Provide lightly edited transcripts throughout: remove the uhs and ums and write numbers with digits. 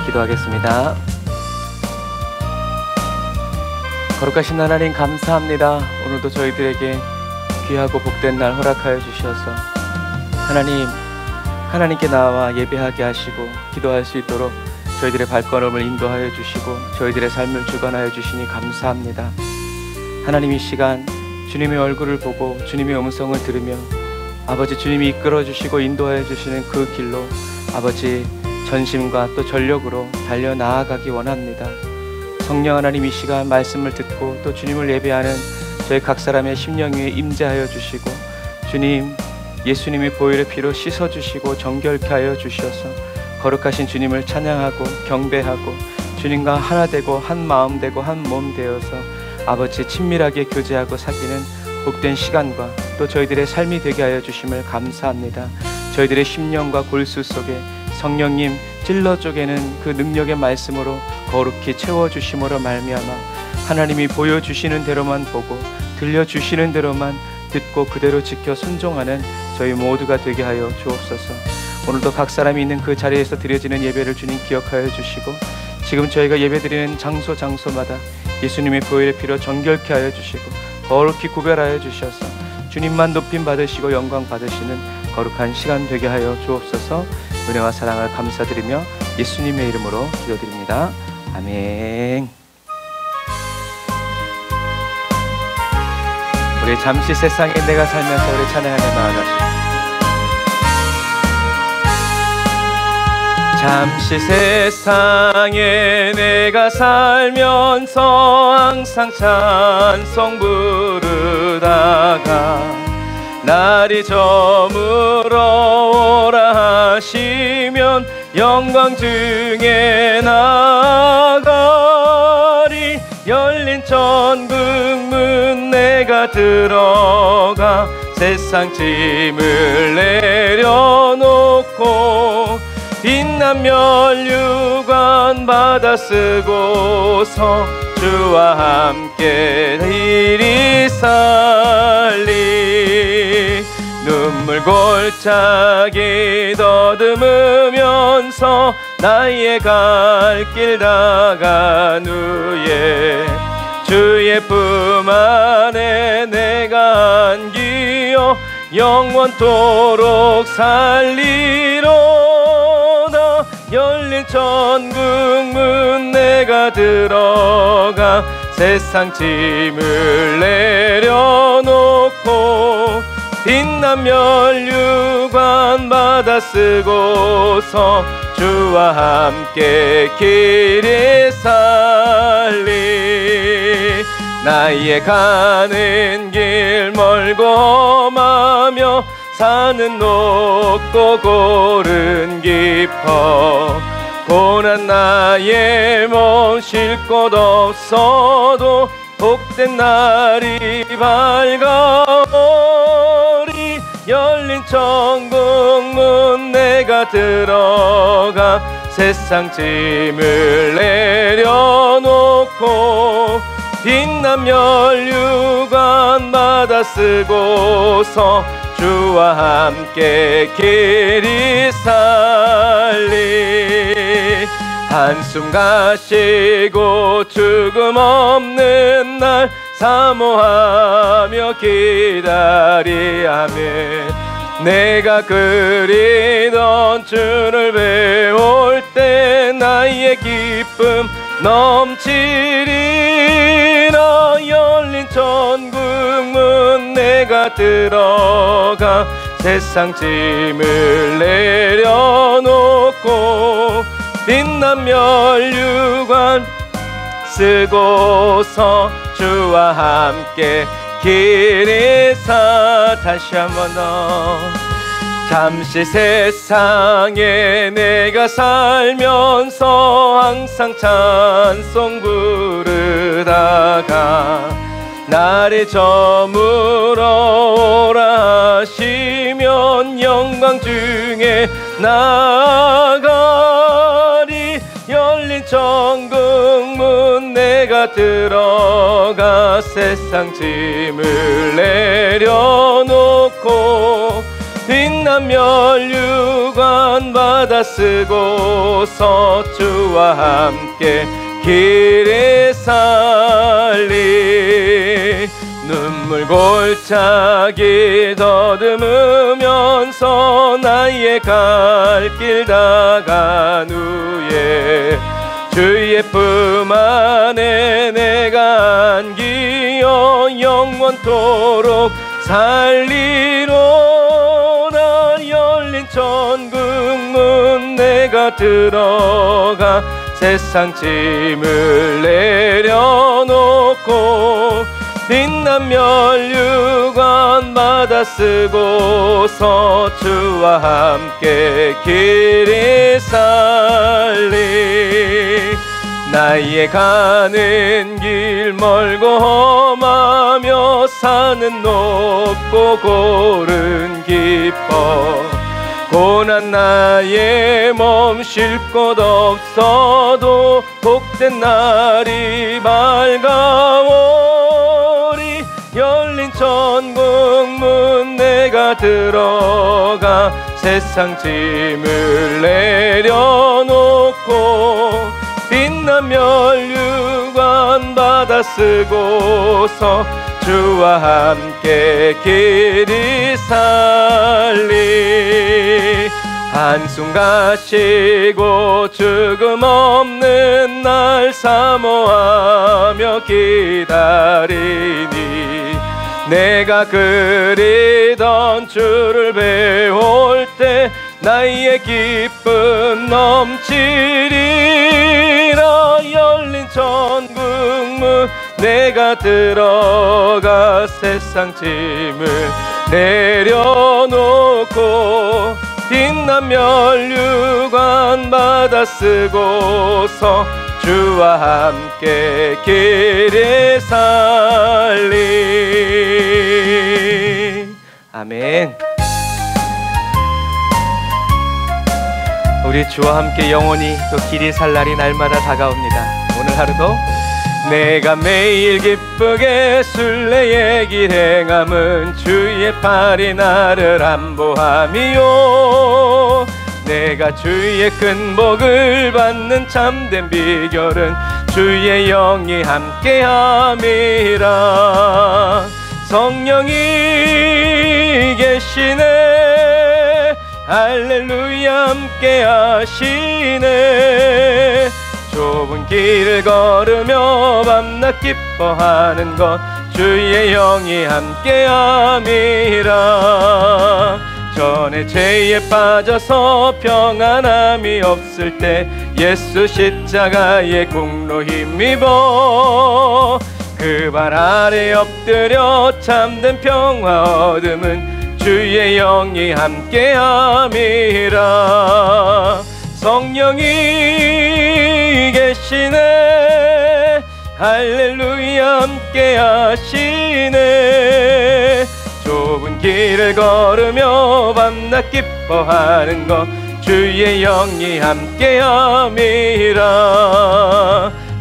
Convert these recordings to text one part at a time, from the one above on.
기도하겠습니다. 거룩하신 하나님 감사합니다. 오늘도 저희들에게 귀하고 복된 날 허락하여 주셔서 하나님께 나와 예배하게 하시고 기도할 수 있도록 저희들의 발걸음을 인도하여 주시고 저희들의 삶을 주관하여 주시니 감사합니다. 하나님, 이 시간 주님의 얼굴을 보고 주님의 음성을 들으며 아버지 주님이 이끌어 주시고 인도하여 주시는 그 길로 아버지 전심과 또 전력으로 달려 나아가기 원합니다. 성령 하나님, 이 시간 말씀을 듣고 또 주님을 예배하는 저희 각 사람의 심령 위에 임재하여 주시고 주님, 예수님이 보혈의 피로 씻어주시고 정결케 하여 주셔서 거룩하신 주님을 찬양하고 경배하고 주님과 하나 되고 한 마음 되고 한 몸 되어서 아버지 친밀하게 교제하고 사귀는 복된 시간과 또 저희들의 삶이 되게 하여 주심을 감사합니다. 저희들의 심령과 골수 속에 성령님 찔러 쪼개는 그 능력의 말씀으로 거룩히 채워주심으로 말미암아 하나님이 보여주시는 대로만 보고 들려주시는 대로만 듣고 그대로 지켜 순종하는 저희 모두가 되게 하여 주옵소서. 오늘도 각 사람이 있는 그 자리에서 드려지는 예배를 주님 기억하여 주시고 지금 저희가 예배드리는 장소마다 예수님의 보혈의 피로 정결케 하여 주시고 거룩히 구별하여 주셔서 주님만 높임 받으시고 영광 받으시는 거룩한 시간 되게 하여 주옵소서. 은혜와 사랑을 감사드리며 예수님의 이름으로 기도드립니다. 아멘. 우리 잠시 세상에 내가 살면서 우리 찬양하며 나아가시죠. 잠시 세상에 내가 살면서 항상 찬송 부르다가 날이 저물어 오라 하시면 영광 중에 나가리. 열린 천국 문 내가 들어가 세상 짐을 내려놓고 빛난 면류관 받아 쓰고서 주와 함께 이리 살리. 눈물 골짜기 더듬으면서 나의 갈 길 나간 후에 주의 품 안에 내가 안기어 영원토록 살리로다. 열린 천국 문 내가 들어가 세상 짐을 내려놓고 빛난 면류관 받아 쓰고서 주와 함께 길이 살리. 나의 가는 길 멀고 험하며 산은 높고 고른 깊어 고난 나의 몸 쉴 곳 없어도 복된 날이 밝아오리. 열린 천국 문 내가 들어가 세상 짐을 내려놓고 빛난 면류관 받아 쓰고서 주와 함께 길이 살리. 한숨 가시고 죽음 없는 날 사모하며 기다리아멘. 내가 그리던 주를 배울 때 나의 기쁨 넘치리라. 열린 천국 문 내가 들어가 세상 짐을 내려놓고 빛난 면류관 쓰고서 주와 함께 길이 다시 한번 더. 잠시 세상에 내가 살면서 항상 찬송 부르다가 날이 저물어 오라 하시면 영광 중에 나가리. 열린 천국 문 내가 들어가 세상 짐을 내려놓고 빛난 면류관 받아 쓰고서 주와 함께 길에 살리 눈물 골짜기 더듬으면서 나의 갈 길 다간 후에 주의 품 안에 내가 안기어 영원토록 살리로라. 열린 천국문 내가 들어가 세상 짐을 내려놓고 빛난 면류관 받아 쓰고서 주와 함께 길이 살리 나의 가는 길 멀고 험하며 산은 높고 골은 깊어 고난 나의 멈출 곳 없어도 복된 날이 밝아오리. 열린 천국문 내가 들어가 세상 짐을 내려놓고 빛난 면류관 받아 쓰고서 주와 함께 길이 살리 한숨 가시고 죽음 없는 날 사모하며 기다리니 내가 그리던 주를 배울 때 나의 기쁨 넘치리라. 열린 천국문 내가 들어가 세상 짐을 내려놓고 빛난 면류관 받아 쓰고서 주와 함께 길에 살리. 아멘. 우리 주와 함께 영원히 또 길이 살 날이 날마다 다가옵니다. 오늘 하루도 내가 매일 기쁘게 순례의 길 행함은 주의 팔이 나를 안보함이요. 내가 주의 큰 복을 받는 참된 비결은 주의 영이 함께함이라. 성령이 계시네 할렐루야 함께 하시네. 좁은 길을 걸으며 밤낮 기뻐하는 것 주의 영이 함께함이라. 전에 죄에 빠져서 평안함이 없을 때 예수 십자가의 공로 힘입어 그 발 아래 엎드려 참된 평화 얻음은 주의 영이 함께함이라. 성령이 계시네 할렐루야 함께 하시네. 좁은 길을 걸으며 밤낮 기뻐하는 것 주의 영이 함께함이라.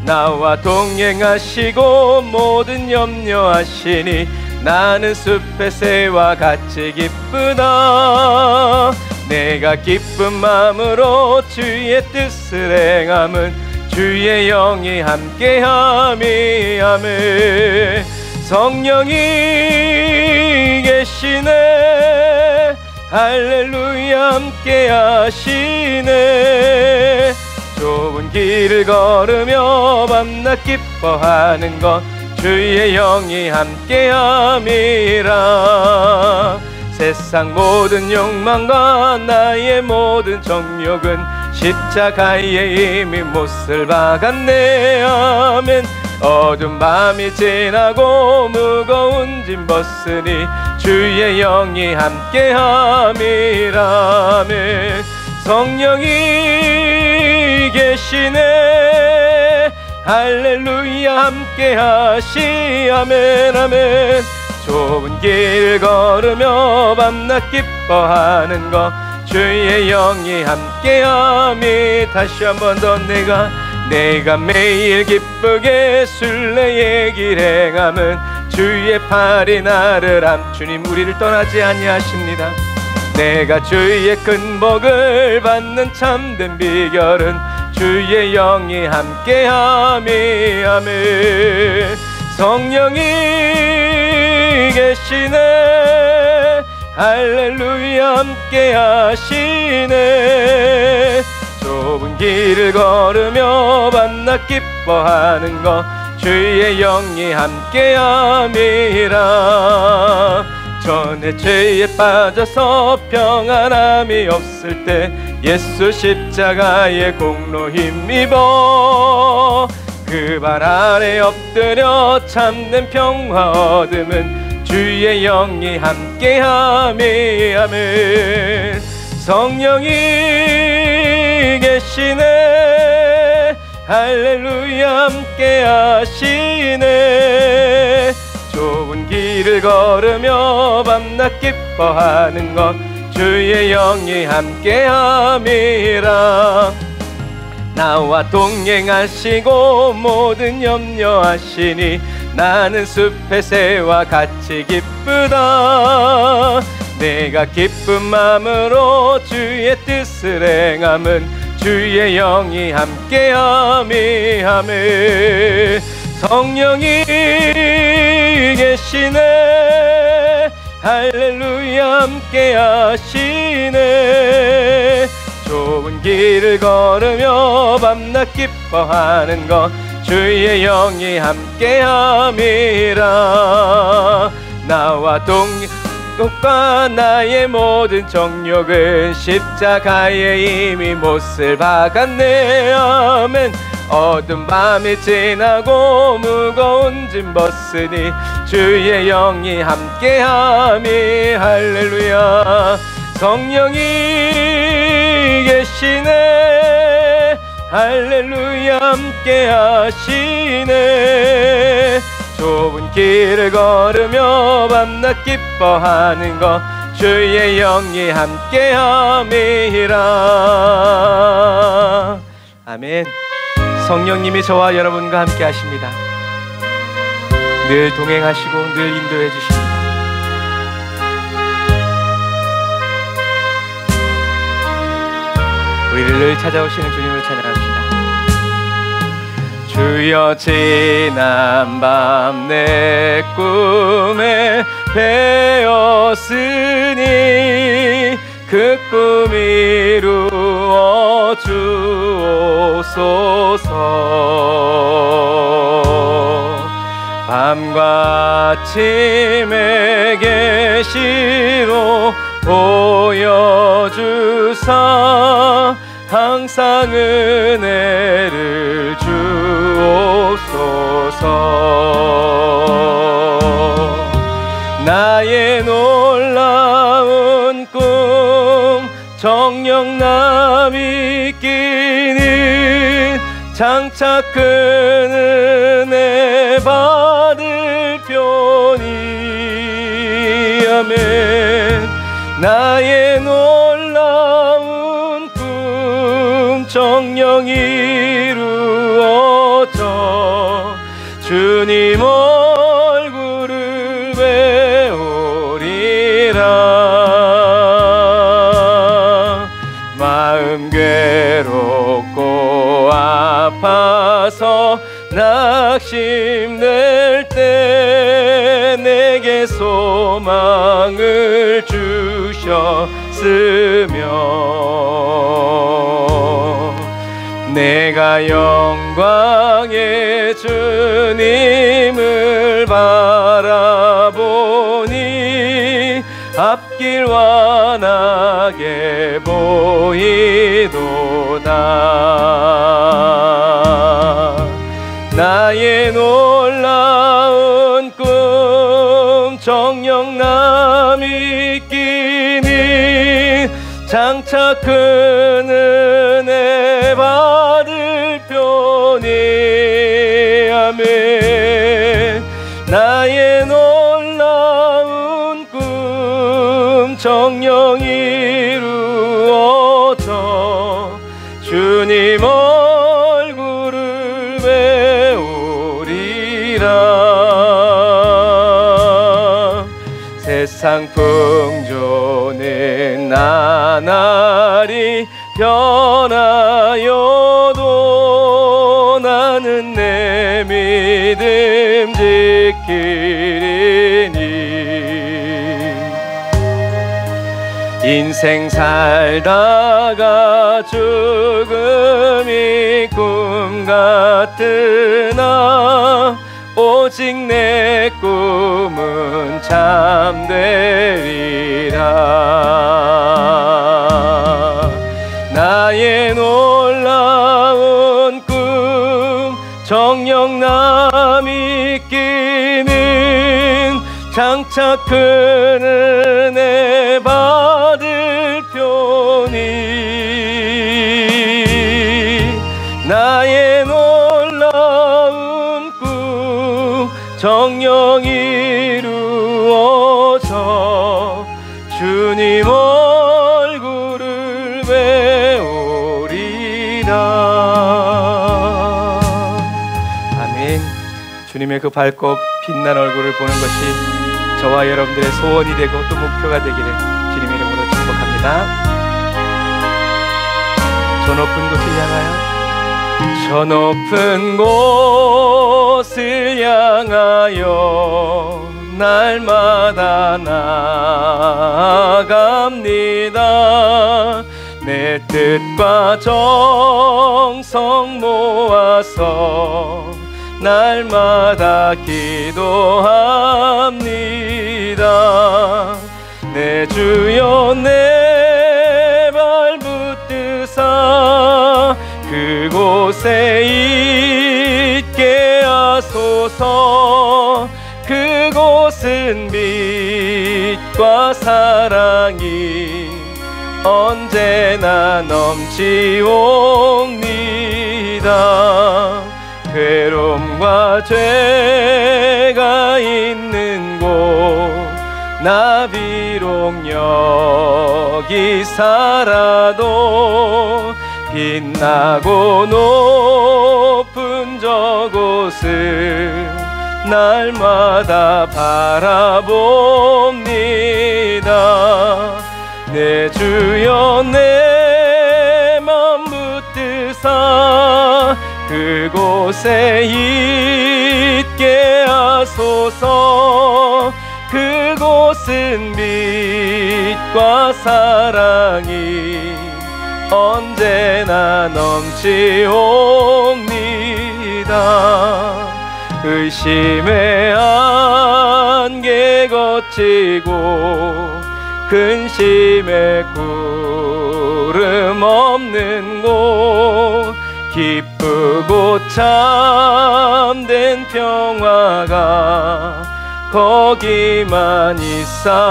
나와 동행하시고 모든 염려하시니 나는 숲의 새와 같이 기쁘다. 내가 기쁜 마음으로 주의 뜻을 행함은 주의 영이 함께함이. 아멘. 성령이 계시네 할렐루야 함께 하시네. 좁은 길을 걸으며 밤낮 기뻐하는 것 주의 영이 함께함이라. 세상 모든 욕망과 나의 모든 정욕은 십자가에 이미 못을 박았네. 아멘. 어두운 밤이 지나고 무거운 짐 벗으니 주의 영이 함께함이라. 아멘. 성령이 계시네 할렐루야 함께 하시아멘. 아멘. 좁은 길 걸으며 밤낮 기뻐하는 것 주의 영이 함께함이. 다시 한 번 더 내가 매일 기쁘게 순례의 길 행함은 주의 팔이 나를 주님 우리를 떠나지 아니하십니다. 내가 주의 큰 복을 받는 참된 비결은 주의 영이 함께함이. 아멘. 성령이 계시네. 할렐루야 함께 하시네. 좁은 길을 걸으며 만나 기뻐하는 것 주의 영이 함께함이라. 전에 죄에 빠져서 평안함이 없을 때 예수 십자가의 공로 힘입어 그 발 아래 엎드려 참된 평화 얻음은 주의 영이 함께함이. 아멘. 성령이 계시네. 할렐루야 함께 하시네. 좁은 길을 걸으며 밤낮 기뻐하는 것 주의 영이 함께함이라. 나와 동행하시고 모든 염려하시니 나는 숲의 새와 같이 기쁘다. 내가 기쁜 마음으로 주의 뜻을 행함은 주의 영이 함께함이. 아멘. 성령이 계시네. 할렐루야 함께 하시네. 좁은 길을 걸으며 밤낮 기뻐하는 것 주의 영이 함께함이라. 나와 동행과 나의 모든 정욕은 십자가에 이미 못을 박았네. 아멘. 어두운 밤이 지나고 무거운 짐 벗으니 주의 영이 함께함이. 할렐루야. 성령이 계시네. 할렐루야 함께 하시네. 좁은 길을 걸으며 밤낮 기뻐하는 것 주의 영이 함께함이라. 아멘. 성령님이 저와 여러분과 함께 하십니다. 늘 동행하시고 늘 인도해 주십니다. 우리를 늘 찾아오시는 주님을 찬양합시다. 주여 지난 밤 내 꿈에 배었으니 그 꿈 이루어 주옵소서. 밤과 아침에 계시로 보여주사 항상 은혜를 주옵소서. 나의 놀라운 꿈 정녕 남이 끼니 장차 큰 은혜 받을 편이. 아멘. 나의 놀라운 꿈 정녕 이루어져 주님 얼굴을 배우리라. 마음 괴롭고 아파서 낙심될 때 내게 소망을 주셨으며 내가 영광의 주님을 바라보니 앞길 환하게 보이도다. 나의 놀라운 꿈 정녕 남이 끼니 장차 큰 은혜 받을 편이. 아멘. 나의 놀라운 꿈 정녕 이루어져 주님 얼굴을 배우리라. 세상 풍조는 나날이 변하여도 나는 내 믿음 지키리니. 인생 살다가 죽음이 꿈 같으나 오직 내 꿈은 참되리라. 나의 놀라운 꿈 정녕 남이 끼는 장차 큰 은혜 받을 표니. 나의 놀라운 꿈 정녕 이루어져 주님 얼굴을 배우리라. 아멘. 주님의 그 밝고 빛난 얼굴을 보는 것이 저와 여러분들의 소원이 되고 또 목표가 되기를 주님의 이름으로 축복합니다. 저 높은 곳을 향하여, 저 높은 곳을 향하여 날마다 나아갑니다. 내 뜻과 정성 모아서 날마다 기도합니다. 내 주여 내 발붙드사 그곳에 있게 하소서. 그곳은 빛과 사랑이 언제나 넘치옵니다. 괴로움과 죄가 있는 곳 나 비록 여기 살아도 빛나고 높은 저곳을 날마다 바라봅니다. 내 주여 내 맘 붙드사 그곳에 있게 하소서. 그곳은 빛과 사랑이 언제나 넘치옵니다. 의심의 안개 거치고 근심의 구름 없는 곳 기쁘고 참된 평화가 거기만 있사옵니다.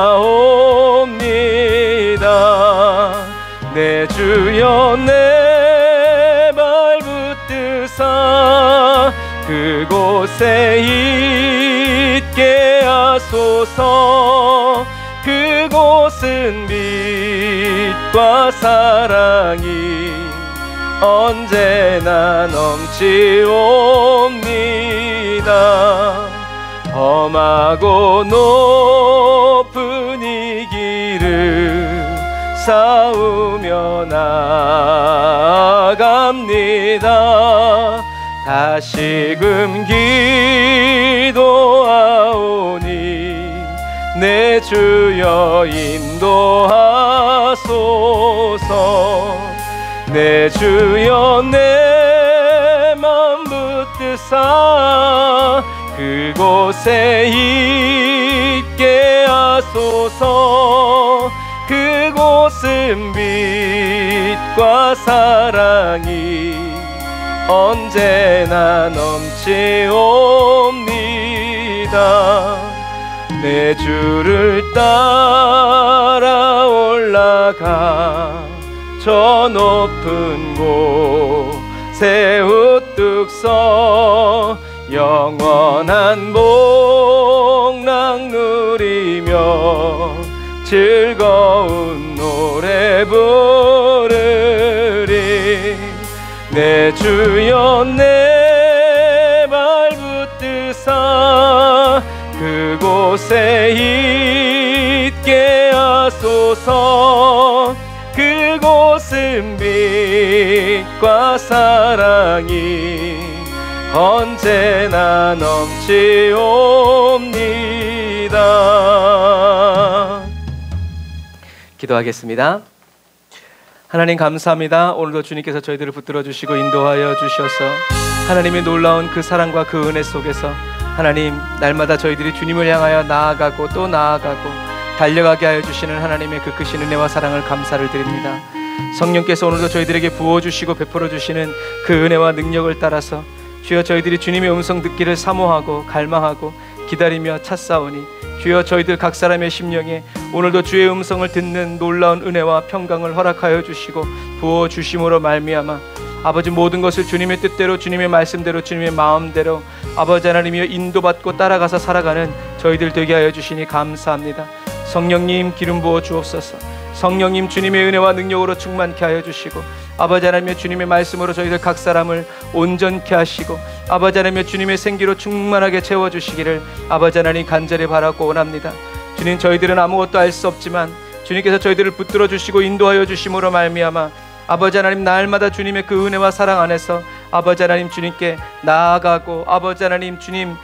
내 주여 내 발붙드사 그곳에 있게 하소서. 그곳은 빛과 사랑이 언제나 넘치옵니다. 험하고 높은 이 길을 싸우며 나아갑니다. 다시금 기도하오니 내 주여 인도하소서. 내 주여 내 맘 붙드사 그곳에 있게 하소서. 그곳은 빛과 사랑이 언제나 넘치옵니다. 내 주를 따라 올라가 저 높은 곳에 우뚝 서 영원한 복락 누리며 즐거운 노래 부르리. 내 주여 내 발붙드사 그곳에 있게 하소서. 쏟은 빛과 사랑이 언제나 넘치옵니다. 기도하겠습니다. 하나님 감사합니다. 오늘도 주님께서 저희들을 붙들어 주시고 인도하여 주셔서 하나님의 놀라운 그 사랑과 그 은혜 속에서 하나님 날마다 저희들이 주님을 향하여 나아가고 또 나아가고 달려가게 하여 주시는 하나님의 그 크신 은혜와 사랑을 감사를 드립니다. 성령께서 오늘도 저희들에게 부어주시고 베풀어 주시는 그 은혜와 능력을 따라서 주여 저희들이 주님의 음성 듣기를 사모하고 갈망하고 기다리며 찾사오니 주여 저희들 각 사람의 심령에 오늘도 주의 음성을 듣는 놀라운 은혜와 평강을 허락하여 주시고 부어주심으로 말미암아 아버지 모든 것을 주님의 뜻대로 주님의 말씀대로 주님의 마음대로 아버지 하나님이여 인도받고 따라가서 살아가는 저희들 되게 하여 주시니 감사합니다. 성령님 기름 부어 주옵소서. 성령님 주님의 은혜와 능력으로 충만케 하여 주시고 아버지 하나님의 주님의 말씀으로 저희들 각 사람을 온전케 하시고 아버지 하나님의 주님의 생기로 충만하게 채워주시기를 아버지 하나님 간절히 바라고 원합니다. 주님 저희들은 아무것도 알 수 없지만 주님께서 저희들을 붙들어 주시고 인도하여 주심으로 말미암아 아버지 하나님 날마다 주님의 그 은혜와 사랑 안에서 아버지 하나님 주님께 나아가고 아버지 하나님 주님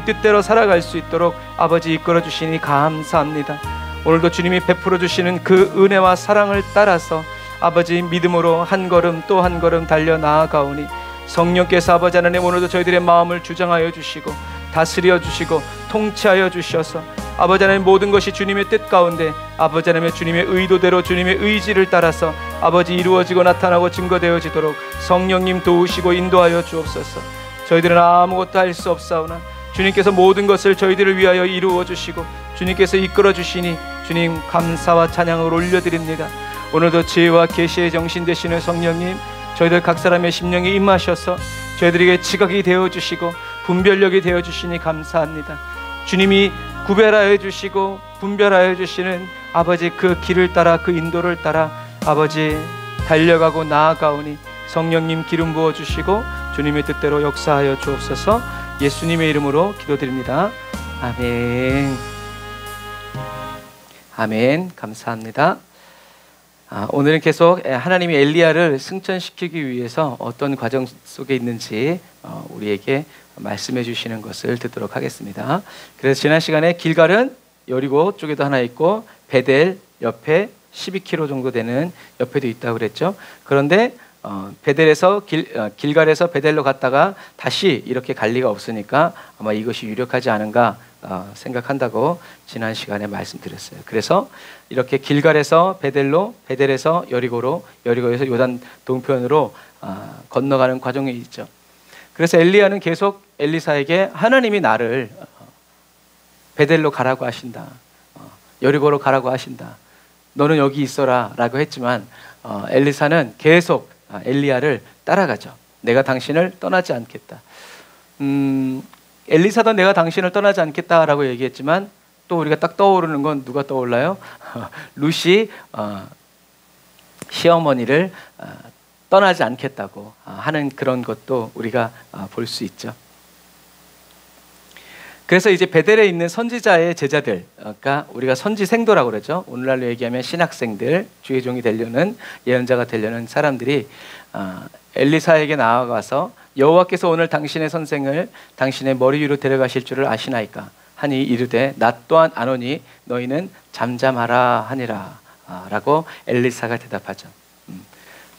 뜻대로 살아갈 수 있도록 아버지 이끌어 주시니 감사합니다. 오늘도 주님이 베풀어 주시는 그 은혜와 사랑을 따라서 아버지 믿음으로 한 걸음 또 한 걸음 달려 나아가오니 성령께서 아버지 하나님 오늘도 저희들의 마음을 주장하여 주시고 다스려 주시고 통치하여 주셔서 아버지 하나님 모든 것이 주님의 뜻 가운데 아버지 하나님의 주님의 의도대로 주님의 의지를 따라서 아버지 이루어지고 나타나고 증거되어지도록 성령님 도우시고 인도하여 주옵소서. 저희들은 아무것도 할 수 없사오나 주님께서 모든 것을 저희들을 위하여 이루어 주시고 주님께서 이끌어 주시니 주님 감사와 찬양을 올려드립니다. 오늘도 지혜와 계시의 정신 되시는 성령님 저희들 각 사람의 심령에 임하셔서 저희들에게 지각이 되어주시고 분별력이 되어주시니 감사합니다. 주님이 구별하여 주시고 분별하여 주시는 아버지 그 길을 따라 그 인도를 따라 아버지 달려가고 나아가오니 성령님 기름 부어주시고 주님의 뜻대로 역사하여 주옵소서. 예수님의 이름으로 기도드립니다. 아멘. 아멘. 감사합니다. 오늘은 계속 하나님이 엘리야를 승천시키기 위해서 어떤 과정 속에 있는지 우리에게 말씀해 주시는 것을 듣도록 하겠습니다. 그래서 지난 시간에 길갈은 여리고 쪽에도 하나 있고 베델 옆에 12km 정도 되는 옆에도 있다고 그랬죠. 그런데 베델에서 길갈에서 베델로 갔다가 다시 이렇게 갈 리가 없으니까 아마 이것이 유력하지 않은가 생각한다고 지난 시간에 말씀드렸어요. 그래서 이렇게 길갈에서 베델로, 베델에서 여리고로, 여리고에서 요단 동편으로 건너가는 과정이 있죠. 그래서 엘리야는 계속 엘리사에게 하나님이 나를 베델로 가라고 하신다, 여리고로 가라고 하신다, 너는 여기 있어라 라고 했지만 엘리사는 계속 엘리야를 따라가죠. 내가 당신을 떠나지 않겠다. 엘리사도 내가 당신을 떠나지 않겠다라고 얘기했지만 또 우리가 딱 떠오르는 건 누가 떠올라요? 룻이 시어머니를 떠나지 않겠다고 하는 그런 것도 우리가 볼 수 있죠. 그래서 이제 베델에 있는 선지자의 제자들, 그러니까 우리가 선지생도라고 그러죠. 오늘날로 얘기하면 신학생들, 주의 종이 되려는, 예언자가 되려는 사람들이 엘리사에게 나아가서 여호와께서 오늘 당신의 선생을 당신의 머리 위로 데려가실 줄을 아시나이까 하니 이르되 나 또한 아노니 너희는 잠잠하라 하니라 라고 엘리사가 대답하죠.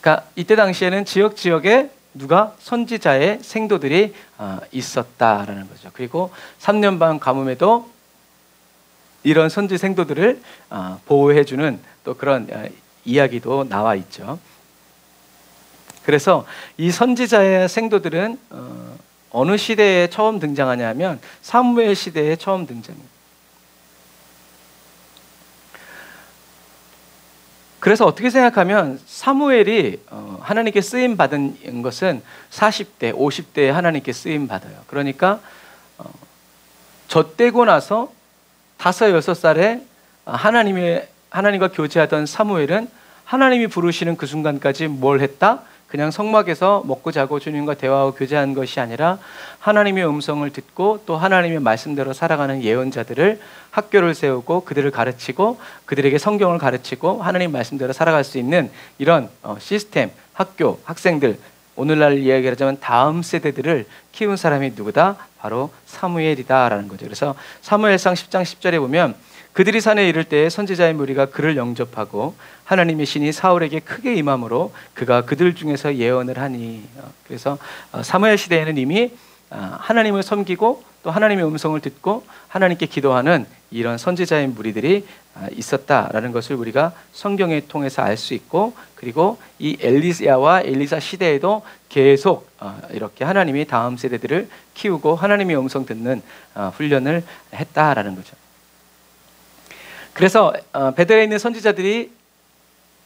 그러니까 이때 당시에는 지역에 누가 선지자의 생도들이 있었다라는 거죠. 그리고 3년 반 가뭄에도 이런 선지 생도들을 보호해주는 또 그런 이야기도 나와 있죠. 그래서 이 선지자의 생도들은 어느 시대에 처음 등장하냐면 사무엘 시대에 처음 등장해요. 그래서 어떻게 생각하면 사무엘이 하나님께 쓰임 받은 것은 40대, 50대에 하나님께 쓰임 받아요. 그러니까 젖되고 나서 5, 6살에 하나님과 교제하던 사무엘은 하나님이 부르시는 그 순간까지 뭘 했다? 그냥 성막에서 먹고 자고 주님과 대화하고 교제한 것이 아니라 하나님의 음성을 듣고 또 하나님의 말씀대로 살아가는 예언자들을 학교를 세우고 그들을 가르치고 그들에게 성경을 가르치고 하나님 말씀대로 살아갈 수 있는 이런 시스템, 학교, 학생들, 오늘날 이야기하자면 다음 세대들을 키운 사람이 누구다? 바로 사무엘이다라는 거죠. 그래서 사무엘상 10장 10절에 보면 그들이 산에 이를 때에 선지자의 무리가 그를 영접하고 하나님의 신이 사울에게 크게 임함으로 그가 그들 중에서 예언을 하니. 그래서 사무엘 시대에는 이미 하나님을 섬기고 또 하나님의 음성을 듣고 하나님께 기도하는 이런 선지자의 무리들이 있었다라는 것을 우리가 성경을 통해서 알 수 있고, 그리고 이 엘리야와 엘리사 시대에도 계속 이렇게 하나님이 다음 세대들을 키우고 하나님의 음성 듣는 훈련을 했다라는 거죠. 그래서 베델에 있는 선지자들이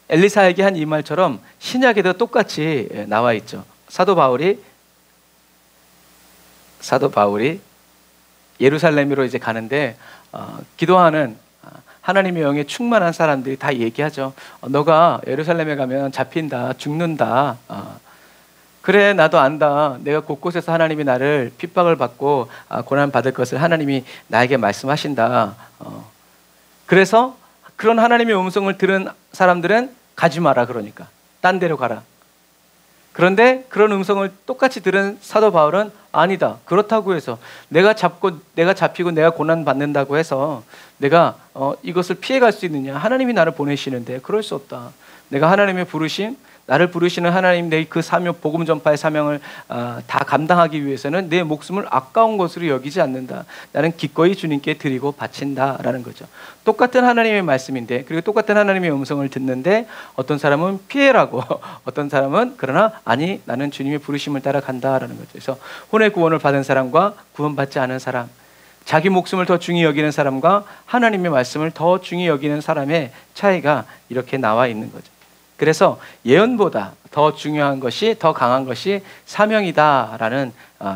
엘리사에게 한 이 말처럼 신약에도 똑같이 나와 있죠. 사도 바울이 예루살렘으로 이제 가는데 기도하는 하나님의 영에 충만한 사람들이 다 얘기하죠. 너가 예루살렘에 가면 잡힌다, 죽는다. 그래, 나도 안다. 내가 곳곳에서 하나님이 나를 핍박을 받고 고난 받을 것을 하나님이 나에게 말씀하신다. 그래서 그런 하나님의 음성을 들은 사람들은 가지 마라, 그러니까 딴 데로 가라. 그런데 그런 음성을 똑같이 들은 사도 바울은 아니다. 그렇다고 해서 내가 잡히고 내가 고난 받는다고 해서 내가 이것을 피해갈 수 있느냐? 하나님이 나를 보내시는데 그럴 수 없다. 내가 하나님의 부르심, 나를 부르시는 하나님 내 그 사명, 복음 전파의 사명을 다 감당하기 위해서는 내 목숨을 아까운 것으로 여기지 않는다. 나는 기꺼이 주님께 드리고 바친다라는 거죠. 똑같은 하나님의 말씀인데, 그리고 똑같은 하나님의 음성을 듣는데 어떤 사람은 피해라고, 어떤 사람은 그러나 아니, 나는 주님의 부르심을 따라간다라는 거죠. 그래서 혼의 구원을 받은 사람과 구원받지 않은 사람, 자기 목숨을 더 중히 여기는 사람과 하나님의 말씀을 더 중히 여기는 사람의 차이가 이렇게 나와 있는 거죠. 그래서 예언보다 더 중요한 것이, 더 강한 것이 사명이다라는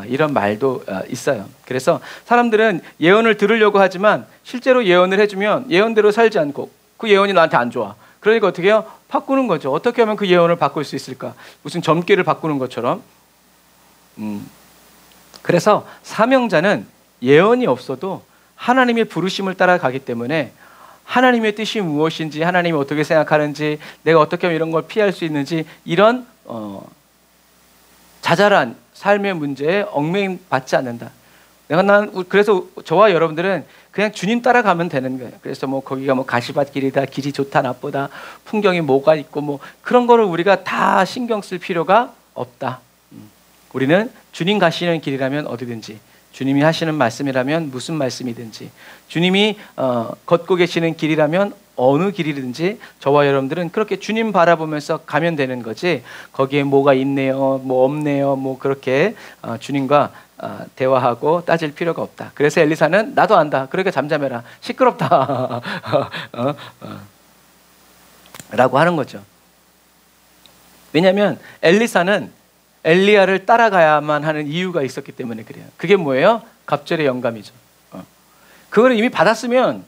이런 말도 있어요. 그래서 사람들은 예언을 들으려고 하지만 실제로 예언을 해주면 예언대로 살지 않고 그 예언이 나한테 안 좋아. 그러니까 어떻게 해요? 바꾸는 거죠. 어떻게 하면 그 예언을 바꿀 수 있을까? 무슨 점괘를 바꾸는 것처럼. 그래서 사명자는 예언이 없어도 하나님의 부르심을 따라가기 때문에 하나님의 뜻이 무엇인지, 하나님이 어떻게 생각하는지, 내가 어떻게 하면 이런 걸 피할 수 있는지, 이런 자잘한 삶의 문제에 얽매임받지 않는다. 그래서 저와 여러분들은 그냥 주님 따라가면 되는 거예요. 그래서 거기가 가시밭길이다, 길이 좋다 나쁘다, 풍경이 뭐가 있고 그런 거를 우리가 다 신경 쓸 필요가 없다. 우리는 주님 가시는 길이라면 어디든지, 주님이 하시는 말씀이라면 무슨 말씀이든지, 주님이 걷고 계시는 길이라면 어느 길이든지 저와 여러분들은 그렇게 주님 바라보면서 가면 되는 거지, 거기에 뭐가 있네요, 뭐 없네요, 그렇게 주님과 대화하고 따질 필요가 없다. 그래서 엘리사는 나도 안다. 그러니까 잠잠해라. 시끄럽다. 라고 하는 거죠. 왜냐하면 엘리사는 엘리야를 따라가야만 하는 이유가 있었기 때문에 그래요. 그게 뭐예요? 갑절의 영감이죠. 그걸 이미 받았으면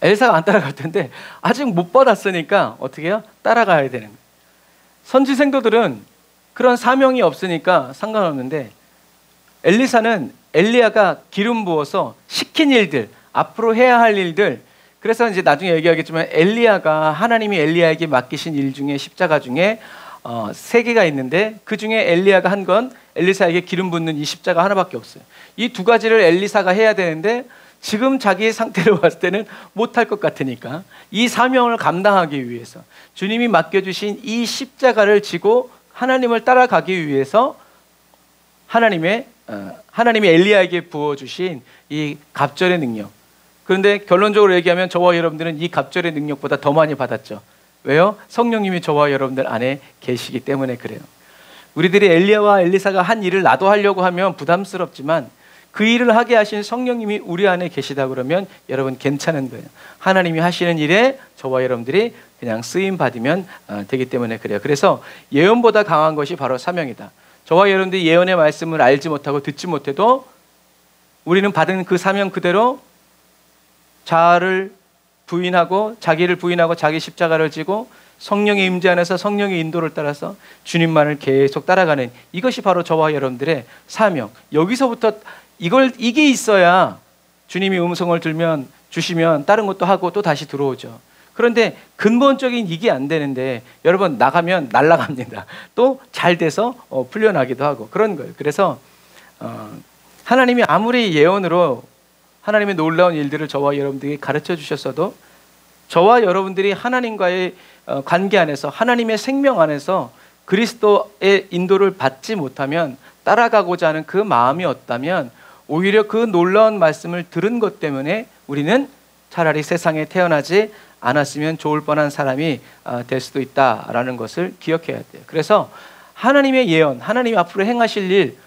엘리사가 안 따라갈 텐데 아직 못 받았으니까 어떻게 해요? 따라가야 되는 거예요. 선지 생도들은 그런 사명이 없으니까 상관없는데, 엘리사는 엘리야가 기름 부어서 시킨 일들, 앞으로 해야 할 일들, 그래서 이제 나중에 얘기하겠지만 엘리야가 하나님이 엘리야에게 맡기신 일 중에 십자가 중에 3개가 있는데 그 중에 엘리야가 한 건 엘리사에게 기름 붓는 이 십자가 하나밖에 없어요. 이 2가지를 엘리사가 해야 되는데 지금 자기의 상태로 봤을 때는 못할 것 같으니까 이 사명을 감당하기 위해서 주님이 맡겨주신 이 십자가를 지고 하나님을 따라가기 위해서 하나님이 엘리야에게 부어주신 이 갑절의 능력. 그런데 결론적으로 얘기하면 저와 여러분들은 이 갑절의 능력보다 더 많이 받았죠. 왜요? 성령님이 저와 여러분들 안에 계시기 때문에 그래요. 우리들이 엘리야와 엘리사가 한 일을 나도 하려고 하면 부담스럽지만 그 일을 하게 하신 성령님이 우리 안에 계시다 그러면 여러분 괜찮은 거예요. 하나님이 하시는 일에 저와 여러분들이 그냥 쓰임 받으면 되기 때문에 그래요. 그래서 예언보다 강한 것이 바로 사명이다. 저와 여러분들이 예언의 말씀을 알지 못하고 듣지 못해도 우리는 받은 그 사명 그대로 자기를 부인하고 자기 십자가를 지고 성령의 임재 안에서 성령의 인도를 따라서 주님만을 계속 따라가는, 이것이 바로 저와 여러분들의 사명. 여기서부터 이게 있어야 주님이 음성을 주시면 다른 것도 하고 또 다시 들어오죠. 그런데 근본적인 이게 안 되는데 여러분, 나가면 날아갑니다. 또 잘 돼서 풀려나기도 하고 그런 거예요. 그래서 하나님이 아무리 예언으로 하나님의 놀라운 일들을 저와 여러분들에게 가르쳐 주셨어도 저와 여러분들이 하나님과의 관계 안에서, 하나님의 생명 안에서 그리스도의 인도를 받지 못하면, 따라가고자 하는 그 마음이 없다면 오히려 그 놀라운 말씀을 들은 것 때문에 우리는 차라리 세상에 태어나지 않았으면 좋을 뻔한 사람이 될 수도 있다라는 것을 기억해야 돼요. 그래서 하나님의 예언, 하나님이 앞으로 행하실 일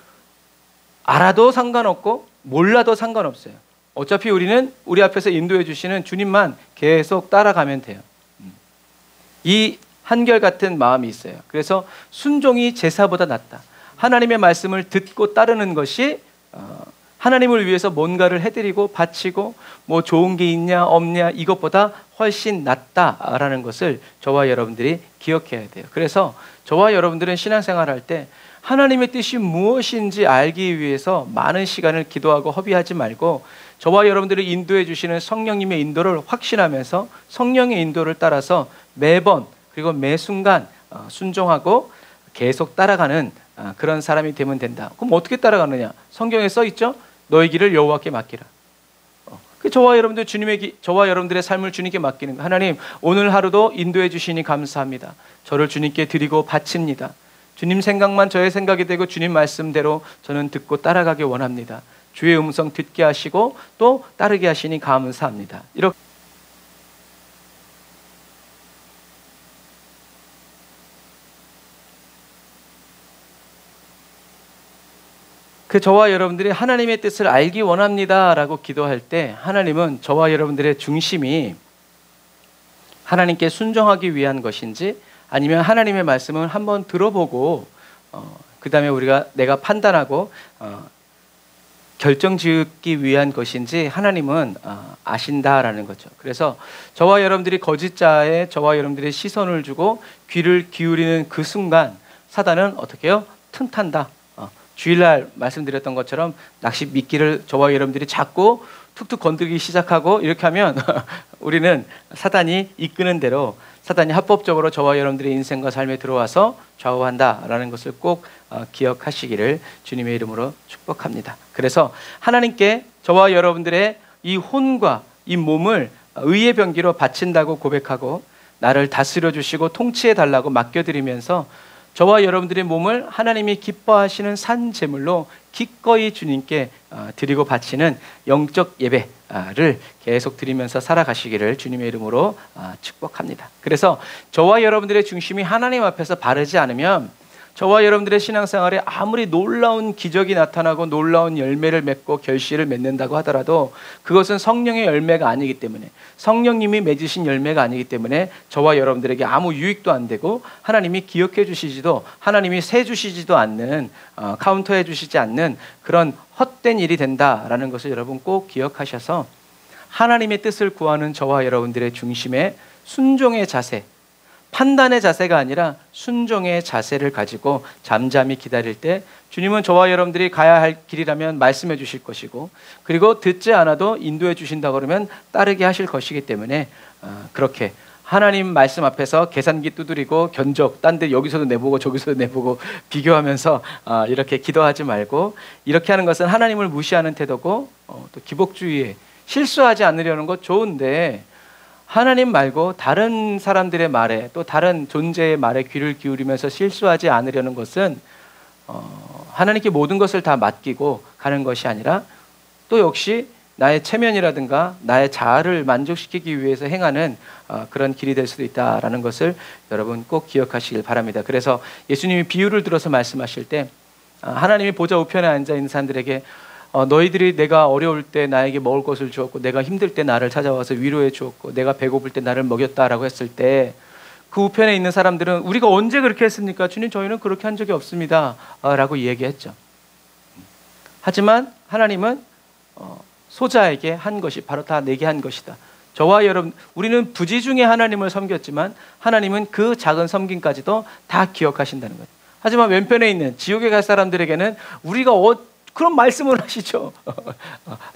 알아도 상관없고 몰라도 상관없어요. 어차피 우리는 우리 앞에서 인도해 주시는 주님만 계속 따라가면 돼요. 이 한결같은 마음이 있어요. 그래서 순종이 제사보다 낫다. 하나님의 말씀을 듣고 따르는 것이 하나님을 위해서 뭔가를 해드리고 바치고 뭐 좋은 게 있냐 없냐 이것보다 훨씬 낫다라는 것을 저와 여러분들이 기억해야 돼요. 그래서 저와 여러분들은 신앙생활할 때 하나님의 뜻이 무엇인지 알기 위해서 많은 시간을 기도하고 허비하지 말고, 저와 여러분들을 인도해 주시는 성령님의 인도를 확신하면서 성령의 인도를 따라서 매번 그리고 매 순간 순종하고 계속 따라가는 그런 사람이 되면 된다. 그럼 어떻게 따라가느냐? 성경에 써 있죠. 너의 길을 여호와께 맡기라. 저와 여러분들의 삶을 주님께 맡기는 거. 하나님, 오늘 하루도 인도해 주시니 감사합니다. 저를 주님께 드리고 바칩니다. 주님 생각만 저의 생각이 되고 주님 말씀대로 저는 듣고 따라가기 원합니다. 주의 음성 듣게 하시고 또 따르게 하시니 감사합니다. 이렇게 저와 여러분들이 하나님의 뜻을 알기 원합니다라고 기도할 때 하나님은 저와 여러분들의 중심이 하나님께 순종하기 위한 것인지, 아니면 하나님의 말씀을 한번 들어보고 그 다음에 내가 판단하고 결정짓기 위한 것인지 하나님은 아신다라는 거죠. 그래서 저와 여러분들이 거짓자에 저와 여러분들의 시선을 주고 귀를 기울이는 그 순간 사단은 어떻게 해요? 틈탄다. 주일날 말씀드렸던 것처럼 낚시 미끼를 저와 여러분들이 잡고 툭툭 건들기 시작하고 이렇게 하면 우리는 사단이 이끄는 대로, 사단이 합법적으로 저와 여러분들의 인생과 삶에 들어와서 좌우한다라는 것을 꼭 기억하시기를 주님의 이름으로 축복합니다. 그래서 하나님께 저와 여러분들의 이 혼과 이 몸을 의의 병기로 바친다고 고백하고 나를 다스려 주시고 통치해 달라고 맡겨드리면서 저와 여러분들의 몸을 하나님이 기뻐하시는 산 제물로 기꺼이 주님께 드리고 바치는 영적 예배를 계속 드리면서 살아가시기를 주님의 이름으로 축복합니다. 그래서 저와 여러분들의 중심이 하나님 앞에서 바르지 않으면 저와 여러분들의 신앙생활에 아무리 놀라운 기적이 나타나고 놀라운 열매를 맺고 결실을 맺는다고 하더라도 그것은 성령의 열매가 아니기 때문에, 성령님이 맺으신 열매가 아니기 때문에 저와 여러분들에게 아무 유익도 안 되고 하나님이 기억해 주시지도, 하나님이 세 주시지도 않는, 카운터해 주시지 않는 그런 헛된 일이 된다라는 것을 여러분 꼭 기억하셔서 하나님의 뜻을 구하는 저와 여러분들의 중심에 순종의 자세, 판단의 자세가 아니라 순종의 자세를 가지고 잠잠히 기다릴 때 주님은 저와 여러분들이 가야 할 길이라면 말씀해 주실 것이고, 그리고 듣지 않아도 인도해 주신다 그러면 따르게 하실 것이기 때문에 그렇게 하나님 말씀 앞에서 계산기 두드리고 견적 딴 데 여기서도 내보고 저기서도 내보고 비교하면서 이렇게 기도하지 말고, 이렇게 하는 것은 하나님을 무시하는 태도고 또 기복주의에 실수하지 않으려는 것 좋은데, 하나님 말고 다른 사람들의 말에, 또 다른 존재의 말에 귀를 기울이면서 실수하지 않으려는 것은 하나님께 모든 것을 다 맡기고 가는 것이 아니라 또 역시 나의 체면이라든가 나의 자아를 만족시키기 위해서 행하는 그런 길이 될 수도 있다라는 것을 여러분 꼭 기억하시길 바랍니다. 그래서 예수님이 비유를 들어서 말씀하실 때 하나님이 보좌 우편에 앉아있는 사람들에게 너희들이 내가 어려울 때 나에게 먹을 것을 주었고, 내가 힘들 때 나를 찾아와서 위로해 주었고, 내가 배고플 때 나를 먹였다라고 했을 때 그 우편에 있는 사람들은 우리가 언제 그렇게 했습니까? 주님, 저희는 그렇게 한 적이 없습니다 라고 얘기했죠. 하지만 하나님은 소자에게 한 것이 바로 다 내게 한 것이다. 저와 여러분, 우리는 부지 중에 하나님을 섬겼지만 하나님은 그 작은 섬김까지도 다 기억하신다는 거예요. 하지만 왼편에 있는 지옥에 갈 사람들에게는 우리가 그런 말씀을 하시죠.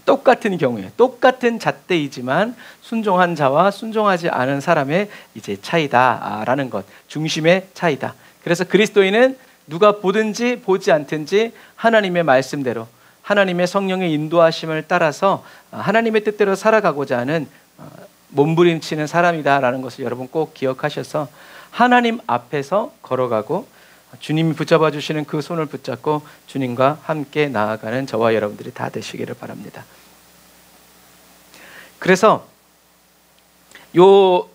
똑같은 경우에 똑같은 잣대이지만 순종한 자와 순종하지 않은 사람의 이제 차이다라는 것, 중심의 차이다. 그래서 그리스도인은 누가 보든지 보지 않든지 하나님의 말씀대로 하나님의 성령의 인도하심을 따라서 하나님의 뜻대로 살아가고자 하는 몸부림치는 사람이다라는 것을 여러분 꼭 기억하셔서 하나님 앞에서 걸어가고 주님이 붙잡아 주시는 그 손을 붙잡고 주님과 함께 나아가는 저와 여러분들이 다 되시기를 바랍니다. 그래서 요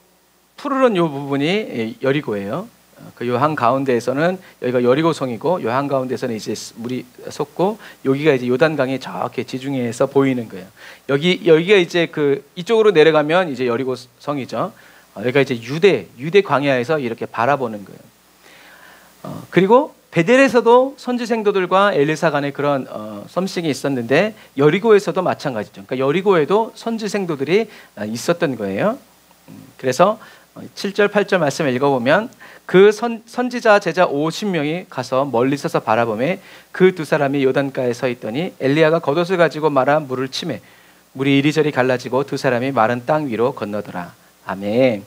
푸르른 요 부분이 여리고예요. 그 요 한 가운데에서는 여기가 여리고성이고 요 한 가운데에서는 이제 물이 솟고 여기가 이제 요단강이 저렇게 지중해에서 보이는 거예요. 여기가 이제 그 이쪽으로 내려가면 이제 여리고성이죠. 여기가 이제 유대 광야에서 이렇게 바라보는 거예요. 그리고 베델에서도 선지 생도들과 엘리사 간의 그런 썸씽이 있었는데 여리고에서도 마찬가지죠. 그러니까 여리고에도 선지 생도들이 있었던 거예요. 그래서 7절 8절 말씀을 읽어보면 그 선지자 제자 50명이 가서 멀리 서서 바라보매 그 두 사람이 요단가에 서 있더니 엘리야가 겉옷을 가지고 말아 물을 치매 물이 이리저리 갈라지고 두 사람이 마른 땅 위로 건너더라. 아멘.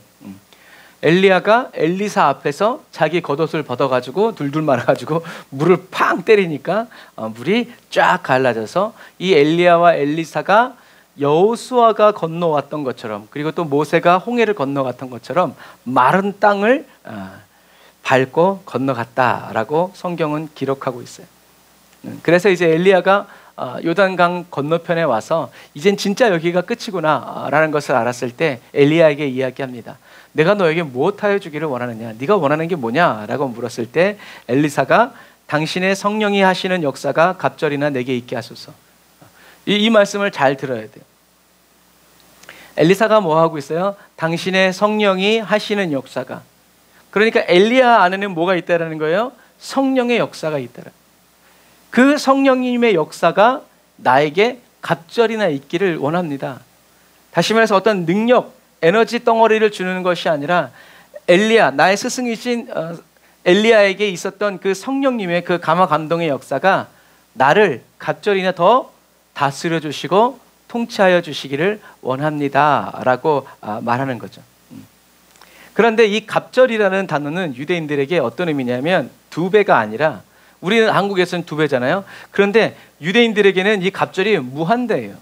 엘리야가 엘리사 앞에서 자기 겉옷을 벗어가지고 둘둘 말아가지고 물을 팡 때리니까 물이 쫙 갈라져서 이 엘리야와 엘리사가 여호수아가 건너왔던 것처럼 그리고 또 모세가 홍해를 건너갔던 것처럼 마른 땅을 밟고 건너갔다라고 성경은 기록하고 있어요. 그래서 이제 엘리야가 요단강 건너편에 와서 이젠 진짜 여기가 끝이구나 라는 것을 알았을 때 엘리야에게 이야기합니다. 내가 너에게 무엇하여 주기를 원하느냐, 네가 원하는 게 뭐냐 라고 물었을 때 엘리사가 당신의 성령이 하시는 역사가 갑절이나 내게 있게 하소서. 이 말씀을 잘 들어야 돼요. 엘리사가 뭐 하고 있어요? 당신의 성령이 하시는 역사가. 그러니까 엘리야 안에는 뭐가 있다라는 거예요? 성령의 역사가 있다라. 그 성령님의 역사가 나에게 갑절이나 있기를 원합니다. 다시 말해서 어떤 능력, 에너지 덩어리를 주는 것이 아니라 엘리야, 나의 스승이신 엘리야에게 있었던 그 성령님의 그 감화 감동의 역사가 나를 갑절이나 더 다스려 주시고 통치하여 주시기를 원합니다 라고 말하는 거죠. 그런데 이 갑절이라는 단어는 유대인들에게 어떤 의미냐면 두 배가 아니라, 우리는 한국에서는 두 배잖아요. 그런데 유대인들에게는 이 갑절이 무한대예요.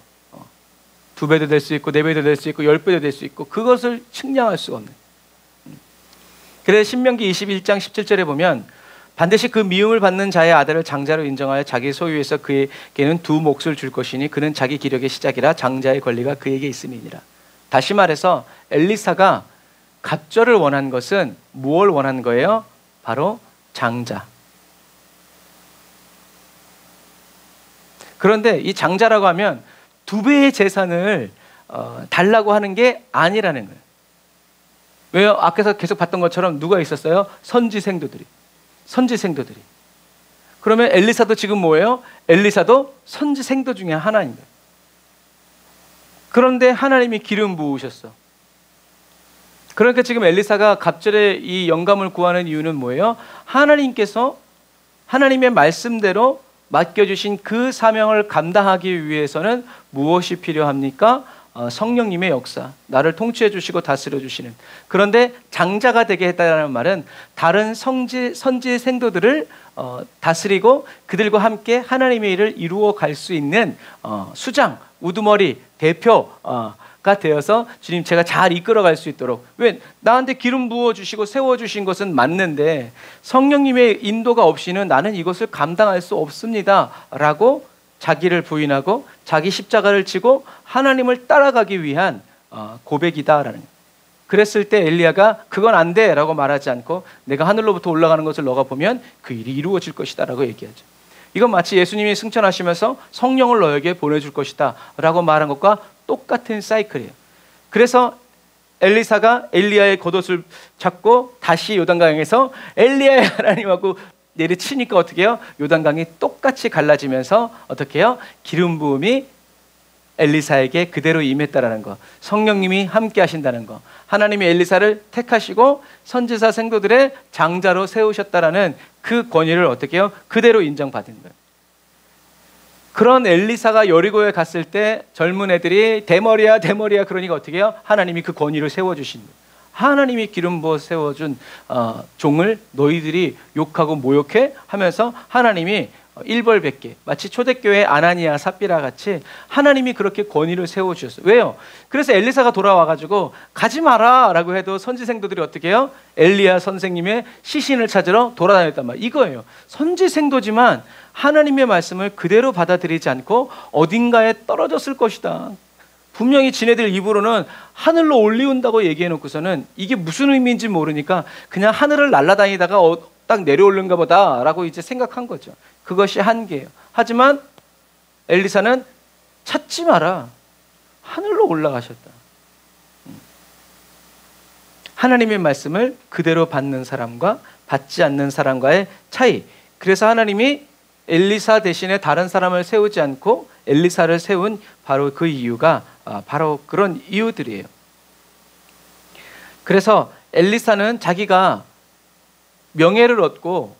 두 배도 될 수 있고 네 배도 될 수 있고 10배도 될 수 있고 그것을 측량할 수가 없는. 그래서 신명기 21장 17절에 보면 반드시 그 미움을 받는 자의 아들을 장자로 인정하여 자기 소유에서 그에게는 두 몫을 줄 것이니 그는 자기 기력의 시작이라 장자의 권리가 그에게 있음이니라. 다시 말해서 엘리사가 갑절을 원한 것은 무엇을 원한 거예요? 바로 장자. 그런데 이 장자라고 하면 두 배의 재산을 달라고 하는 게 아니라는 거예요. 왜요? 앞에서 계속 봤던 것처럼 누가 있었어요? 선지생도들이. 그러면 엘리사도 지금 뭐예요? 엘리사도 선지생도 중에 하나인 거예요. 그런데 하나님이 기름 부으셨어. 그러니까 지금 엘리사가 갑절에 이 영감을 구하는 이유는 뭐예요? 하나님께서 하나님의 말씀대로 맡겨주신 그 사명을 감당하기 위해서는 무엇이 필요합니까? 성령님의 역사, 나를 통치해 주시고 다스려 주시는. 그런데 장자가 되게 했다는 말은 다른 선지 생도들을 다스리고 그들과 함께 하나님의 일을 이루어 갈 수 있는 수장, 우두머리, 대표가 되어서 주님 제가 잘 이끌어갈 수 있도록. 왜? 나한테 기름 부어주시고 세워주신 것은 맞는데 성령님의 인도가 없이는 나는 이것을 감당할 수 없습니다 라고 자기를 부인하고 자기 십자가를 지고 하나님을 따라가기 위한 고백이다라는 거예요. 그랬을 때 엘리야가 그건 안 돼 라고 말하지 않고 내가 하늘로부터 올라가는 것을 너가 보면 그 일이 이루어질 것이다 라고 얘기하죠. 이건 마치 예수님이 승천하시면서 성령을 너에게 보내줄 것이다 라고 말한 것과 똑같은 사이클이에요. 그래서 엘리사가 엘리야의 겉옷을 잡고 다시 요단강에서 엘리야의 하나님하고 내리치니까 어떻게 해요? 요단강이 똑같이 갈라지면서 어떻게 해요? 기름 부음이 엘리사에게 그대로 임했다라는 거, 성령님이 함께 하신다는 거, 하나님이 엘리사를 택하시고 선지자 생도들의 장자로 세우셨다라는 그 권위를 어떻게 해요? 그대로 인정받은 거예요. 그런 엘리사가 여리고에 갔을 때 젊은 애들이 대머리야 대머리야 그러니까 어떻게 해요? 하나님이 그 권위를 세워주신 거예요. 하나님이 기름 부어 세워준 종을 너희들이 욕하고 모욕해 하면서 하나님이 일벌백계, 마치 초대교회 아나니아 삽비라 같이 하나님이 그렇게 권위를 세워주셨어요. 왜요? 그래서 엘리사가 돌아와가지고 가지 마라 라고 해도 선지생도들이 어떻게 해요? 엘리야 선생님의 시신을 찾으러 돌아다녔단 말이에요. 이거예요. 선지생도지만 하나님의 말씀을 그대로 받아들이지 않고 어딘가에 떨어졌을 것이다. 분명히 지네들 입으로는 하늘로 올리운다고 얘기해놓고서는 이게 무슨 의미인지 모르니까 그냥 하늘을 날아다니다가 딱 내려오는가 보다 라고 이제 생각한 거죠. 그것이 한계예요. 하지만 엘리사는 찾지 마라. 하늘로 올라가셨다. 하나님의 말씀을 그대로 받는 사람과 받지 않는 사람과의 차이. 그래서 하나님이 엘리사 대신에 다른 사람을 세우지 않고 엘리사를 세운 바로 그 이유가 바로 그런 이유들이에요. 그래서 엘리사는 자기가 명예를 얻고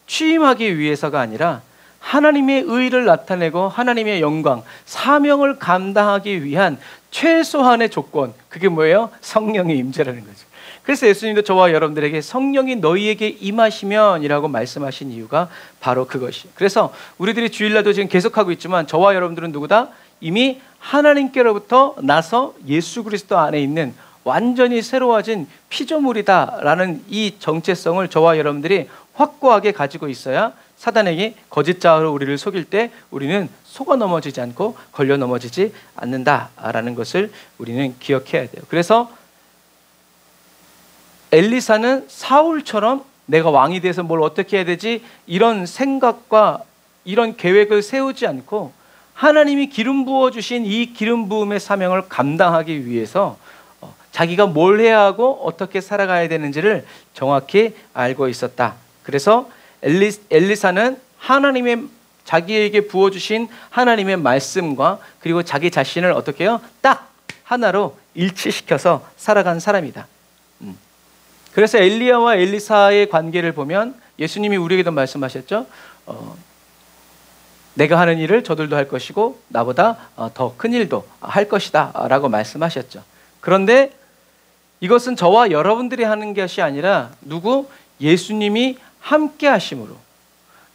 취임하기 위해서가 아니라 하나님의 의를 나타내고 하나님의 영광, 사명을 감당하기 위한 최소한의 조건, 그게 뭐예요? 성령의 임재라는 거죠. 그래서 예수님도 저와 여러분들에게 성령이 너희에게 임하시면이라고 말씀하신 이유가 바로 그것이에요. 그래서 우리들이 주일날도 지금 계속하고 있지만 저와 여러분들은 누구다? 이미 하나님께로부터 나서 예수 그리스도 안에 있는 완전히 새로워진 피조물이다라는 이 정체성을 저와 여러분들이 확고하게 가지고 있어야 사단에게 거짓자로 우리를 속일 때 우리는 속아 넘어지지 않고 걸려 넘어지지 않는다라는 것을 우리는 기억해야 돼요. 그래서 엘리사는 사울처럼 내가 왕이 돼서 뭘 어떻게 해야 되지? 이런 생각과 이런 계획을 세우지 않고 하나님이 기름 부어주신 이 기름 부음의 사명을 감당하기 위해서 자기가 뭘 해야 하고 어떻게 살아가야 되는지를 정확히 알고 있었다. 그래서 엘리사는 하나님의 자기에게 부어주신 하나님의 말씀과 그리고 자기 자신을 어떻게 해요? 딱 하나로 일치시켜서 살아간 사람이다. 그래서 엘리야와 엘리사의 관계를 보면 예수님이 우리에게도 말씀하셨죠. 내가 하는 일을 저들도 할 것이고 나보다 더 큰 일도 할 것이다 라고 말씀하셨죠. 그런데 이것은 저와 여러분들이 하는 것이 아니라 누구? 예수님이 함께 하심으로,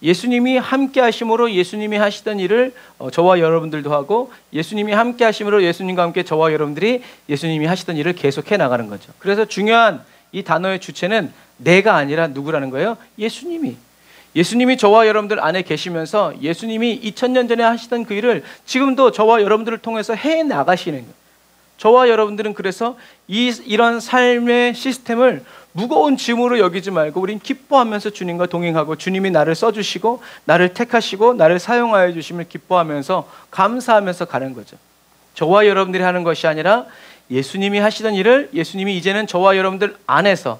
예수님이 함께 하심으로 예수님이 하시던 일을 저와 여러분들도 하고 예수님이 함께 하심으로 예수님과 함께 저와 여러분들이 예수님이 하시던 일을 계속해 나가는 거죠. 그래서 중요한 이 단어의 주체는 내가 아니라 누구라는 거예요? 예수님이 저와 여러분들 안에 계시면서 예수님이 2000년 전에 하시던 그 일을 지금도 저와 여러분들을 통해서 해 나가시는 거예요. 저와 여러분들은 그래서 이런 삶의 시스템을 무거운 짐으로 여기지 말고 우린 기뻐하면서 주님과 동행하고 주님이 나를 써주시고 나를 택하시고 나를 사용하여 주심을 기뻐하면서 감사하면서 가는 거죠. 저와 여러분들이 하는 것이 아니라 예수님이 하시던 일을 예수님이 이제는 저와 여러분들 안에서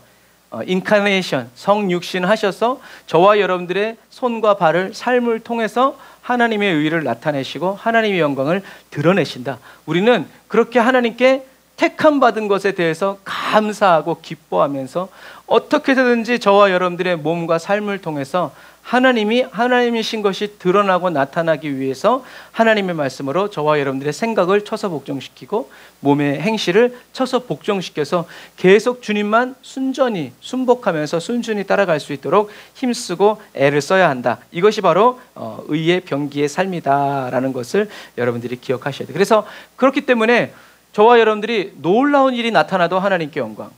인카네이션, 성육신 하셔서 저와 여러분들의 손과 발을 삶을 통해서 하나님의 의를 나타내시고 하나님의 영광을 드러내신다. 우리는 그렇게 하나님께 택함 받은 것에 대해서 감사하고 기뻐하면서 어떻게 되든지 저와 여러분들의 몸과 삶을 통해서 하나님이신 것이 드러나고 나타나기 위해서 하나님의 말씀으로 저와 여러분들의 생각을 쳐서 복종시키고 몸의 행실을 쳐서 복종시켜서 계속 주님만 순전히 순복하면서 순순히 따라갈 수 있도록 힘쓰고 애를 써야 한다. 이것이 바로 의의 병기의 삶이다라는 것을 여러분들이 기억하셔야 돼요. 그래서 그렇기 때문에 저와 여러분들이 놀라운 일이 나타나도 하나님께 영광,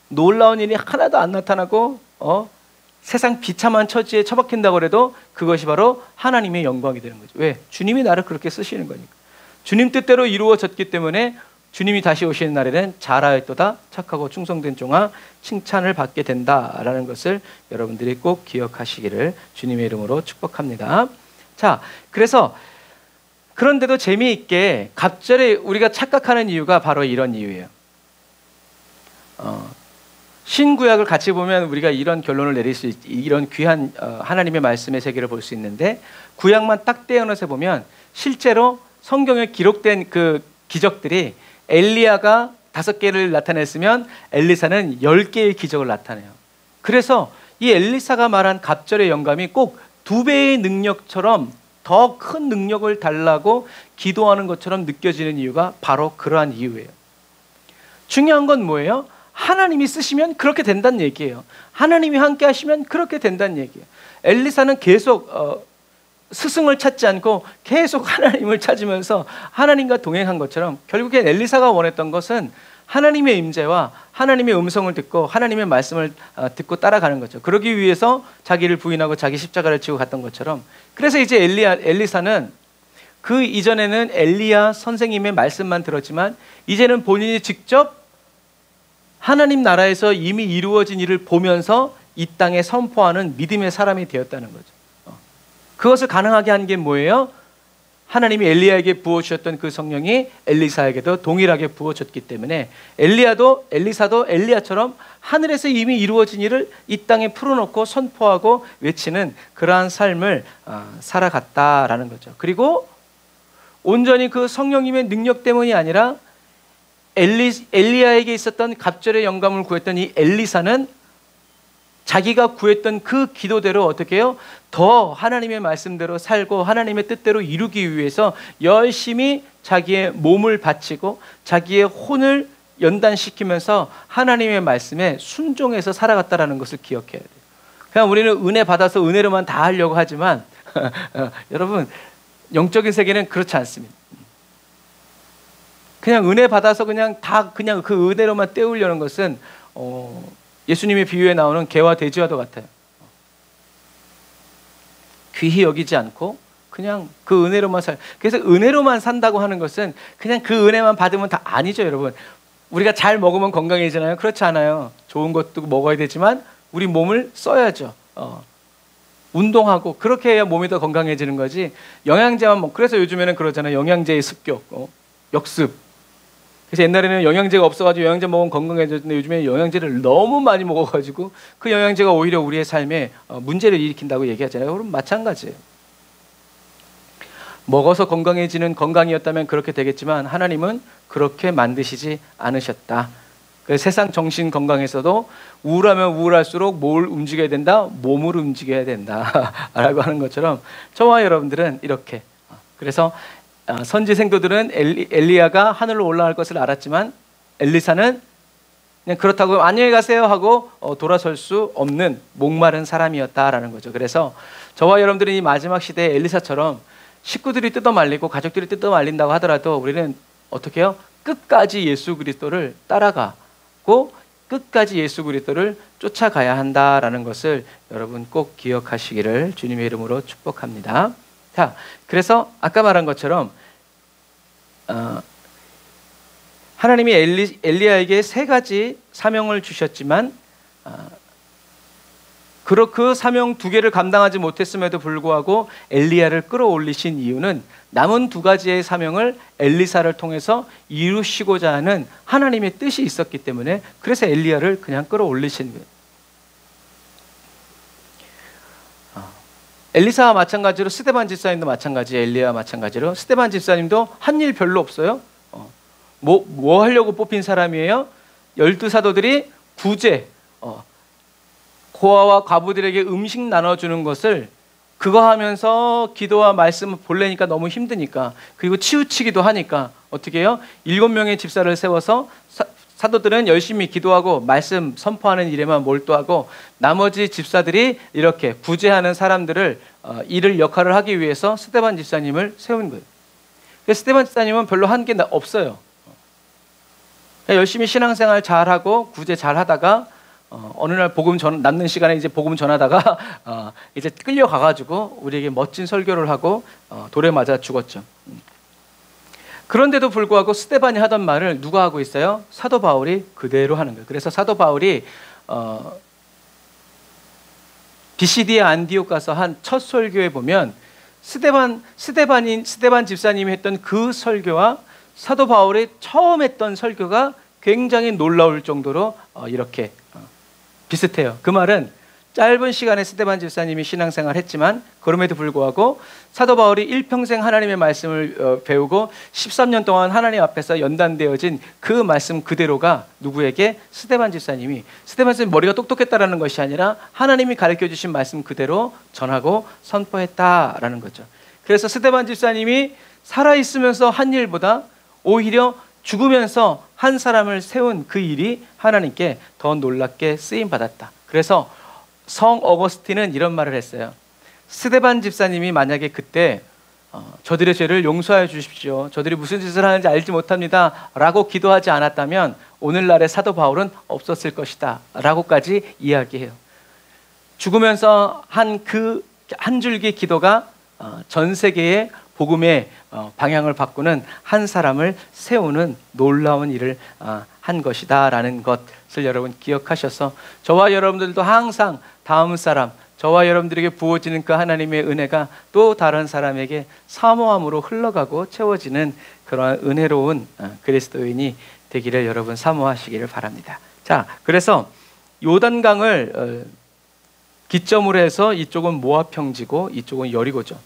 놀라운 일이 하나도 안 나타나고 세상 비참한 처지에 처박힌다고 해도 그것이 바로 하나님의 영광이 되는 거죠. 왜? 주님이 나를 그렇게 쓰시는 거니까. 주님 뜻대로 이루어졌기 때문에 주님이 다시 오시는 날에는 잘하였도다 착하고 충성된 종아 칭찬을 받게 된다라는 것을 여러분들이 꼭 기억하시기를 주님의 이름으로 축복합니다. 자, 그래서 그런데도 재미있게 갑자기 우리가 착각하는 이유가 바로 이런 이유예요. 신구약을 같이 보면 우리가 이런 결론을 내릴 수 이런 귀한 하나님의 말씀의 세계를 볼 수 있는데 구약만 딱 떼어내서 보면 실제로 성경에 기록된 그 기적들이 엘리야가 5개를 나타냈으면 엘리사는 10개의 기적을 나타내요. 그래서 이 엘리사가 말한 갑절의 영감이 꼭 2배의 능력처럼 더 큰 능력을 달라고 기도하는 것처럼 느껴지는 이유가 바로 그러한 이유예요. 중요한 건 뭐예요? 하나님이 쓰시면 그렇게 된다는 얘기예요. 하나님이 함께 하시면 그렇게 된다는 얘기예요. 엘리사는 계속 스승을 찾지 않고 계속 하나님을 찾으면서 하나님과 동행한 것처럼 결국엔 엘리사가 원했던 것은 하나님의 임재와 하나님의 음성을 듣고 하나님의 말씀을 듣고 따라가는 거죠. 그러기 위해서 자기를 부인하고 자기 십자가를 지고 갔던 것처럼, 그래서 이제 엘리사는 그 이전에는 엘리야 선생님의 말씀만 들었지만 이제는 본인이 직접 하나님 나라에서 이미 이루어진 일을 보면서 이 땅에 선포하는 믿음의 사람이 되었다는 거죠. 그것을 가능하게 한 게 뭐예요? 하나님이 엘리야에게 부어주셨던 그 성령이 엘리사에게도 동일하게 부어졌기 때문에 엘리사도 엘리야처럼 하늘에서 이미 이루어진 일을 이 땅에 풀어놓고 선포하고 외치는 그러한 삶을 살아갔다라는 거죠. 그리고 온전히 그 성령님의 능력 때문이 아니라 엘리야에게 있었던 갑절의 영감을 구했던 이 엘리사는 자기가 구했던 그 기도대로 어떻게 해요? 더 하나님의 말씀대로 살고 하나님의 뜻대로 이루기 위해서 열심히 자기의 몸을 바치고 자기의 혼을 연단시키면서 하나님의 말씀에 순종해서 살아갔다라는 것을 기억해야 돼요. 그냥 우리는 은혜 받아서 은혜로만 다 하려고 하지만 여러분, 영적인 세계는 그렇지 않습니다. 그냥 은혜 받아서 그냥 그 은혜로만 때우려는 것은 예수님의 비유에 나오는 개와 돼지와도 같아요. 귀히 여기지 않고 그냥 그 은혜로만 그래서 은혜로만 산다고 하는 것은 그냥 그 은혜만 받으면 다 아니죠, 여러분. 우리가 잘 먹으면 건강해지나요? 그렇지 않아요. 좋은 것도 먹어야 되지만 우리 몸을 써야죠. 운동하고 그렇게 해야 몸이 더 건강해지는 거지. 영양제만 그래서 요즘에는 그러잖아요. 영양제의 습격, 역습. 그래서 옛날에는 영양제가 없어가지고 영양제 먹으면 건강해졌는데 요즘에 영양제를 너무 많이 먹어가지고 그 영양제가 오히려 우리의 삶에 문제를 일으킨다고 얘기하잖아요. 그럼 마찬가지예요. 먹어서 건강해지는 건강이었다면 그렇게 되겠지만 하나님은 그렇게 만드시지 않으셨다. 그래서 세상 정신 건강에서도 우울하면 우울할수록 뭘 움직여야 된다? 몸을 움직여야 된다 라고 하는 것처럼 저와 여러분들은 이렇게, 그래서 선지 생도들은 엘리야가 하늘로 올라갈 것을 알았지만 엘리사는 그냥 그렇다고 안녕히 가세요 하고 돌아설 수 없는 목마른 사람이었다라는 거죠. 그래서 저와 여러분들은 이 마지막 시대에 엘리사처럼 식구들이 뜯어말리고 가족들이 뜯어말린다고 하더라도 우리는 어떻게 해요? 끝까지 예수 그리스도를 따라가고 끝까지 예수 그리스도를 쫓아가야 한다라는 것을 여러분 꼭 기억하시기를 주님의 이름으로 축복합니다. 자, 그래서 아까 말한 것처럼 하나님이 엘리야에게 3가지 사명을 주셨지만 그 사명 2개를 감당하지 못했음에도 불구하고 엘리야를 끌어올리신 이유는 남은 2가지의 사명을 엘리사를 통해서 이루시고자 하는 하나님의 뜻이 있었기 때문에 그래서 엘리야를 그냥 끌어올리신 거예요. 엘리사와 마찬가지로 스데반 집사님도 마찬가지, 엘리야와 마찬가지로 스데반 집사님도 한 일 별로 없어요. 뭐 하려고 뽑힌 사람이에요? 12사도들이 구제, 고아와 과부들에게 음식 나눠주는 것을 그거 하면서 기도와 말씀을 보려니까 너무 힘드니까, 그리고 치우치기도 하니까 어떻게 해요? 7명의 집사를 세워서 사도들은 열심히 기도하고 말씀 선포하는 일에만 몰두하고 나머지 집사들이 이렇게 구제하는 사람들을 일을 역할을 하기 위해서 스데반 집사님을 세운 거예요. 스데반 집사님은 별로 한 게 없어요. 열심히 신앙생활 잘하고 구제 잘하다가 어느 날 남는 시간에 이제 복음 전하다가 이제 끌려가가지고 우리에게 멋진 설교를 하고 돌에 맞아 죽었죠. 그런데도 불구하고 스데반이 하던 말을 누가 하고 있어요? 사도 바울이 그대로 하는 거예요. 그래서 사도 바울이 비시디에 안디옥 가서 한 첫 설교에 보면 스데반 집사님이 했던 그 설교와 사도 바울이 처음 했던 설교가 굉장히 놀라울 정도로 이렇게 비슷해요. 그 말은 짧은 시간에 스데반 집사님이 신앙생활을 했지만 그럼에도 불구하고 사도 바울이 일평생 하나님의 말씀을 배우고 13년 동안 하나님 앞에서 연단되어진 그 말씀 그대로가 누구에게? 스데반 집사님이. 스데반 집사님 머리가 똑똑했다라는 것이 아니라 하나님이 가르쳐주신 말씀 그대로 전하고 선포했다라는 거죠. 그래서 스데반 집사님이 살아있으면서 한 일보다 오히려 죽으면서 한 사람을 세운 그 일이 하나님께 더 놀랍게 쓰임받았다. 그래서 성 어거스틴은 이런 말을 했어요. 스데반 집사님이 만약에 그때 저들의 죄를 용서하여 주십시오, 저들이 무슨 짓을 하는지 알지 못합니다 라고 기도하지 않았다면 오늘날의 사도 바울은 없었을 것이다 라고까지 이야기해요. 죽으면서 한 줄기 기도가 전 세계의 복음의 방향을 바꾸는 한 사람을 세우는 놀라운 일을 한 것이다 라는 것을 여러분 기억하셔서 저와 여러분들도 항상 다음 사람, 저와 여러분들에게 부어지는 그 하나님의 은혜가 또 다른 사람에게 사모함으로 흘러가고 채워지는 그러한 은혜로운 그리스도인이 되기를 여러분 사모하시기를 바랍니다. 자, 그래서 요단강을 기점으로 해서 이쪽은 모압 평지고 이쪽은 여리고죠.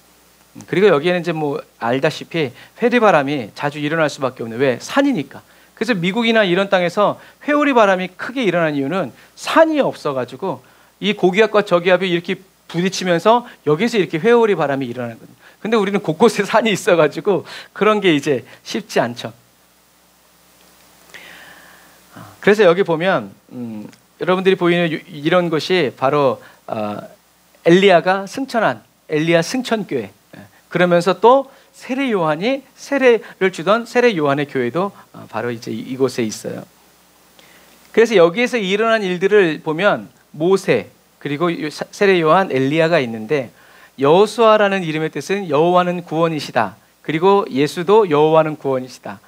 그리고 여기에는 이제 뭐 알다시피 회리바람이 자주 일어날 수밖에 없는, 왜? 산이니까. 그래서 미국이나 이런 땅에서 회오리 바람이 크게 일어난 이유는 산이 없어가지고 이 고기압과 저기압이 이렇게 부딪히면서 여기서 이렇게 회오리 바람이 일어나는 거예요. 근데 우리는 곳곳에 산이 있어가지고 그런 게 이제 쉽지 않죠. 그래서 여기 보면 여러분들이 보이는 이런 것이 바로 엘리야가 승천한 엘리야 승천교회, 그러면서 또 세례 요한이 세례를 주던 세례 요한의 교회도 바로 이제 이곳에 있어요. 그래서 여기에서 일어난 일들을 보면 모세, 그리고 세례 요한, 엘리야가 있는데 여호수아라는 이름의 뜻은 여호와는 구원이시다. 그리고 예수도 여호와는 구원이시다.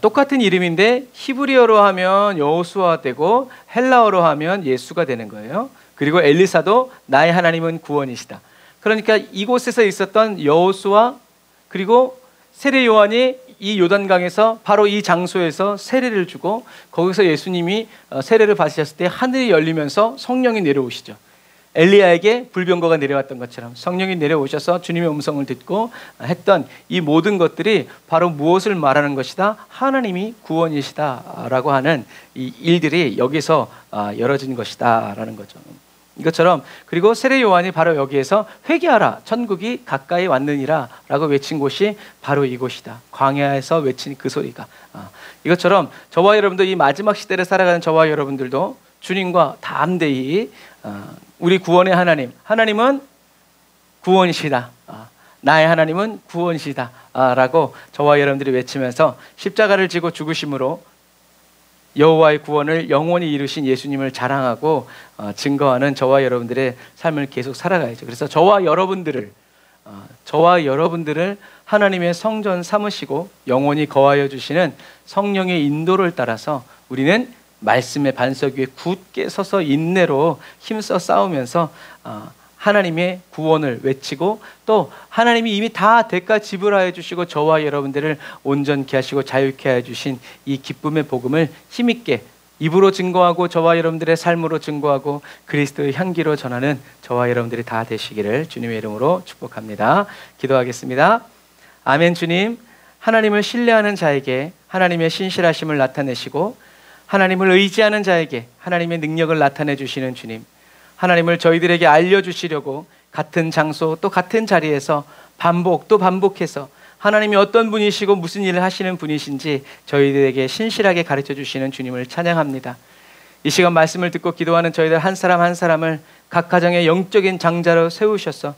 똑같은 이름인데 히브리어로 하면 여호수아 되고 헬라어로 하면 예수가 되는 거예요. 그리고 엘리사도 나의 하나님은 구원이시다. 그러니까 이곳에서 있었던 여호수아 그리고 세례 요한이 이 요단강에서 바로 이 장소에서 세례를 주고 거기서 예수님이 세례를 받으셨을 때 하늘이 열리면서 성령이 내려오시죠. 엘리야에게 불병거가 내려왔던 것처럼 성령이 내려오셔서 주님의 음성을 듣고 했던 이 모든 것들이 바로 무엇을 말하는 것이다? 하나님이 구원이시다 라고 하는 이 일들이 여기서 열어진 것이다 라는 거죠. 이것처럼 그리고 세례 요한이 바로 여기에서 회개하라 천국이 가까이 왔느니라 라고 외친 곳이 바로 이곳이다. 광야에서 외친 그 소리가. 이것처럼 저와 여러분들 이 마지막 시대를 살아가는 저와 여러분들도 주님과 담대히 우리 구원의 하나님은 구원이시다, 나의 하나님은 구원이시다 라고 저와 여러분들이 외치면서 십자가를 지고 죽으심으로 여호와의 구원을 영원히 이루신 예수님을 자랑하고 증거하는 저와 여러분들의 삶을 계속 살아가야죠. 그래서 저와 여러분들을 하나님의 성전 삼으시고 영원히 거하여 주시는 성령의 인도를 따라서 우리는 말씀의 반석 위에 굳게 서서 인내로 힘써 싸우면서 하나님의 구원을 외치고 또 하나님이 이미 다 대가 지불하여 주시고 저와 여러분들을 온전케 하시고 자유케 하여 주신 이 기쁨의 복음을 힘있게 입으로 증거하고 저와 여러분들의 삶으로 증거하고 그리스도의 향기로 전하는 저와 여러분들이 다 되시기를 주님의 이름으로 축복합니다. 기도하겠습니다. 아멘. 주님, 하나님을 신뢰하는 자에게 하나님의 신실하심을 나타내시고 하나님을 의지하는 자에게 하나님의 능력을 나타내 주시는 주님, 하나님을 저희들에게 알려주시려고 같은 장소 또 같은 자리에서 반복 또 반복해서 하나님이 어떤 분이시고 무슨 일을 하시는 분이신지 저희들에게 신실하게 가르쳐 주시는 주님을 찬양합니다. 이 시간 말씀을 듣고 기도하는 저희들 한 사람 한 사람을 각 가정의 영적인 장자로 세우셔서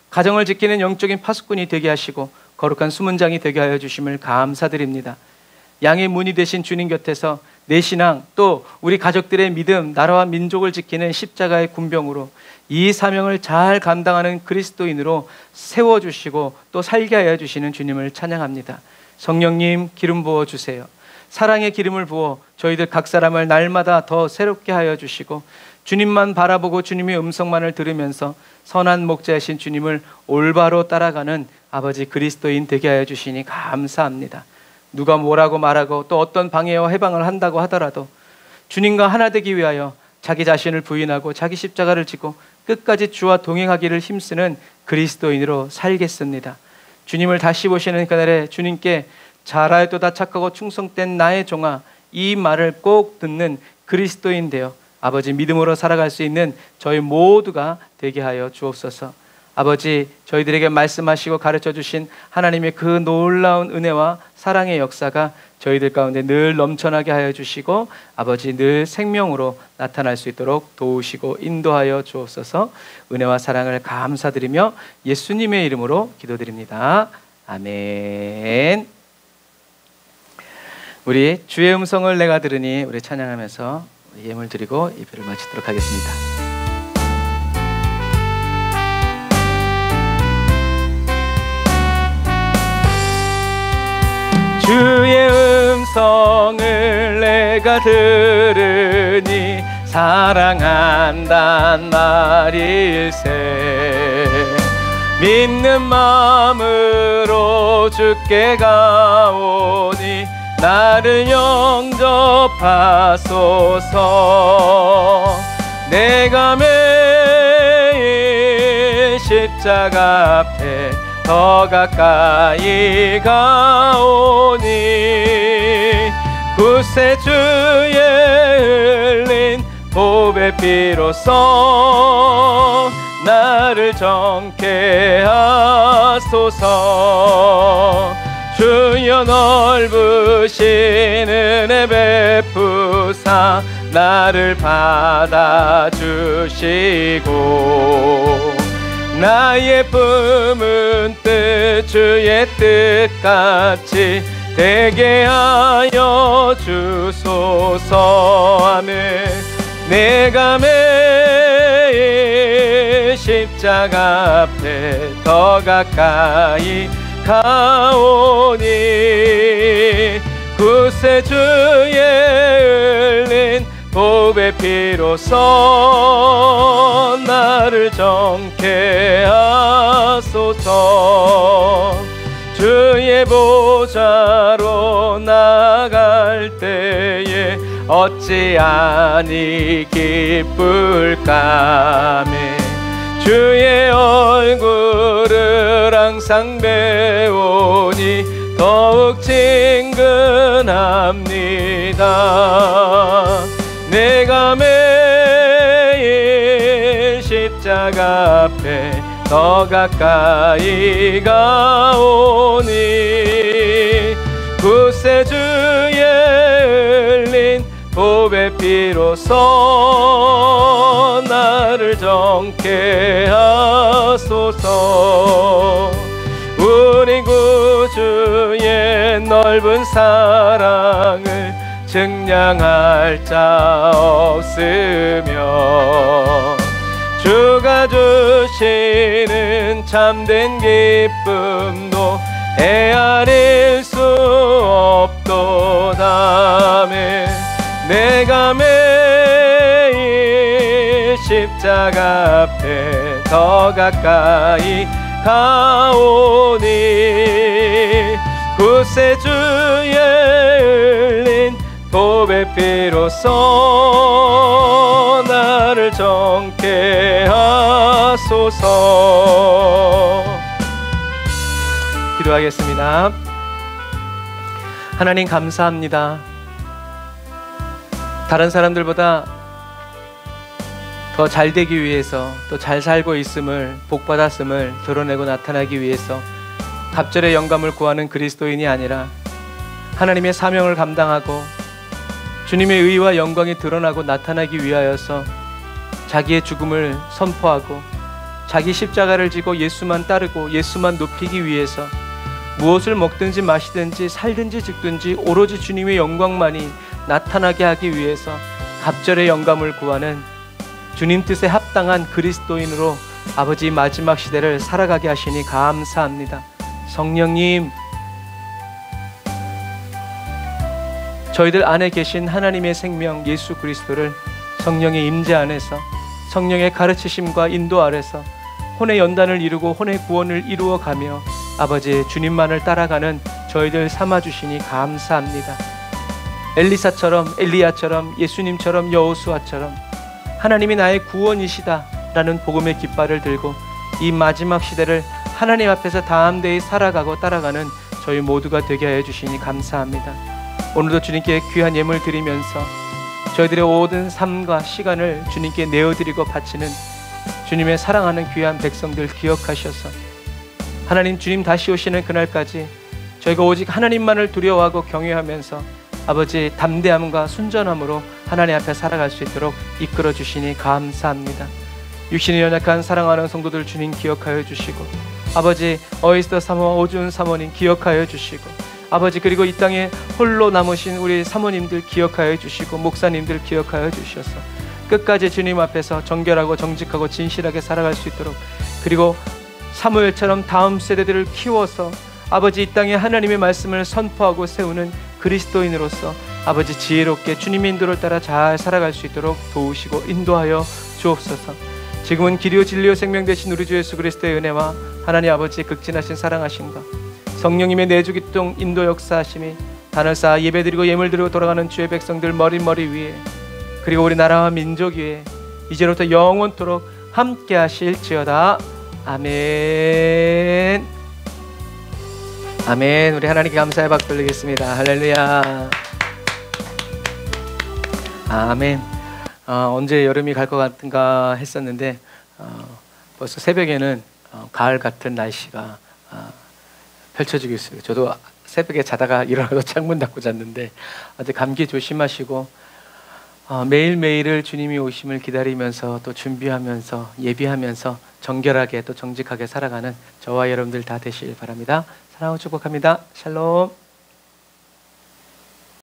가정을 지키는 영적인 파수꾼이 되게 하시고 거룩한 수문장이 되게 하여 주심을 감사드립니다. 양의 문이 되신 주님 곁에서 내 신앙 또 우리 가족들의 믿음, 나라와 민족을 지키는 십자가의 군병으로 이 사명을 잘 감당하는 그리스도인으로 세워주시고 또 살게 하여 주시는 주님을 찬양합니다. 성령님 기름 부어주세요. 사랑의 기름을 부어 저희들 각 사람을 날마다 더 새롭게 하여 주시고 주님만 바라보고 주님의 음성만을 들으면서 선한 목자이신 주님을 올바로 따라가는 아버지 그리스도인 되게 하여 주시니 감사합니다. 누가 뭐라고 말하고 또 어떤 방해와 해방을 한다고 하더라도 주님과 하나 되기 위하여 자기 자신을 부인하고 자기 십자가를 지고 끝까지 주와 동행하기를 힘쓰는 그리스도인으로 살겠습니다. 주님을 다시 보시는 그날에 주님께 잘하였도다 착하고 충성된 나의 종아, 이 말을 꼭 듣는 그리스도인 되어 아버지 믿음으로 살아갈 수 있는 저희 모두가 되게 하여 주옵소서. 아버지, 저희들에게 말씀하시고 가르쳐 주신 하나님의 그 놀라운 은혜와 사랑의 역사가 저희들 가운데 늘 넘쳐나게 하여 주시고 아버지 늘 생명으로 나타날 수 있도록 도우시고 인도하여 주옵소서. 은혜와 사랑을 감사드리며 예수님의 이름으로 기도드립니다. 아멘. 우리 주의 음성을 내가 들으니 우리 찬양하면서 예물 드리고 예배를 마치도록 하겠습니다. 주의 음성을 내가 들으니 사랑한단 말일세. 믿는 마음으로 주께 가오니 나를 영접하소서. 내가 매일 십자가 앞에 더 가까이 가오니 구세주의 흘린 보배 피로써 나를 정케 하소서. 주여 넓으신 은혜 베푸사 나를 받아주시고 나의 품은 뜻 주의 뜻같이 되게 하여 주소서. 아멘. 내가 매일 십자가 앞에 더 가까이 가오니 구세주의 흘린 보배 피로써 나를 정케 하소서. 주의 보좌로 나갈 때에 어찌 아니 기쁠까매. 주의 얼굴을 항상 배우니 더욱 친근합니다. 내가 매일 십자가 앞에 더 가까이 가오니 구세주의 흘린 보배 피로써 나를 정케 하소서. 우리 구주의 넓은 사랑을 증량할 자 없으며 주가 주시는 참된 기쁨도 헤아릴 수 없도다. 내가 매일 십자가 앞에 더 가까이 가오니 구세주의 흘린 보배 피로써 나를 정케 하소서. 기도하겠습니다. 하나님 감사합니다. 다른 사람들보다 더 잘되기 위해서, 또 잘 살고 있음을, 복받았음을 드러내고 나타나기 위해서 갑절의 영감을 구하는 그리스도인이 아니라 하나님의 사명을 감당하고 주님의 의와 영광이 드러나고 나타나기 위하여서 자기의 죽음을 선포하고 자기 십자가를 지고 예수만 따르고 예수만 높이기 위해서 무엇을 먹든지 마시든지 살든지 죽든지 오로지 주님의 영광만이 나타나게 하기 위해서 갑절의 영감을 구하는 주님 뜻에 합당한 그리스도인으로 아버지 마지막 시대를 살아가게 하시니 감사합니다. 성령님, 저희들 안에 계신 하나님의 생명 예수 그리스도를 성령의 임재 안에서 성령의 가르치심과 인도 아래서 혼의 연단을 이루고 혼의 구원을 이루어가며 아버지 주님만을 따라가는 저희들 삼아주시니 감사합니다. 엘리사처럼, 엘리야처럼, 예수님처럼, 여호수아처럼 하나님이 나의 구원이시다라는 복음의 깃발을 들고 이 마지막 시대를 하나님 앞에서 담대히 살아가고 따라가는 저희 모두가 되게 하여 주시니 감사합니다. 오늘도 주님께 귀한 예물 드리면서 저희들의 모든 삶과 시간을 주님께 내어드리고 바치는 주님의 사랑하는 귀한 백성들 기억하셔서 하나님, 주님 다시 오시는 그날까지 저희가 오직 하나님만을 두려워하고 경외하면서 아버지 담대함과 순전함으로 하나님 앞에 살아갈 수 있도록 이끌어 주시니 감사합니다. 육신이 연약한 사랑하는 성도들 주님 기억하여 주시고, 아버지 어이스터 사모와 오준 사모님 기억하여 주시고, 아버지 그리고 이 땅에 홀로 남으신 우리 사모님들 기억하여 주시고, 목사님들 기억하여 주셔서 끝까지 주님 앞에서 정결하고 정직하고 진실하게 살아갈 수 있도록, 그리고 사무엘처럼 다음 세대들을 키워서 아버지 이 땅에 하나님의 말씀을 선포하고 세우는 그리스도인으로서 아버지 지혜롭게 주님의 인도를 따라 잘 살아갈 수 있도록 도우시고 인도하여 주옵소서. 지금은 길이요 진리요 생명 되신 우리 주 예수 그리스도의 은혜와 하나님 아버지의 극진하신 사랑하심과 성령님의 내주기동 인도 역사하심이 단을 쌓아 예배드리고 예물드리고 돌아가는 주의 백성들 머리 위에, 그리고 우리 나라와 민족 위에 이제로부터 영원토록 함께 하실지어다. 아멘. 아멘. 우리 하나님께 감사의 박수 돌리겠습니다. 할렐루야. 아멘. 언제 여름이 갈 것 같은가 했었는데 벌써 새벽에는 가을 같은 날씨가 펼쳐지고 있습니다. 저도 새벽에 자다가 일어나서 창문 닫고 잤는데 아주 감기 조심하시고 매일매일을 주님이 오심을 기다리면서 또 준비하면서 예비하면서 정결하게 또 정직하게 살아가는 저와 여러분들 다 되시길 바랍니다. 사랑하고 축복합니다. 샬롬.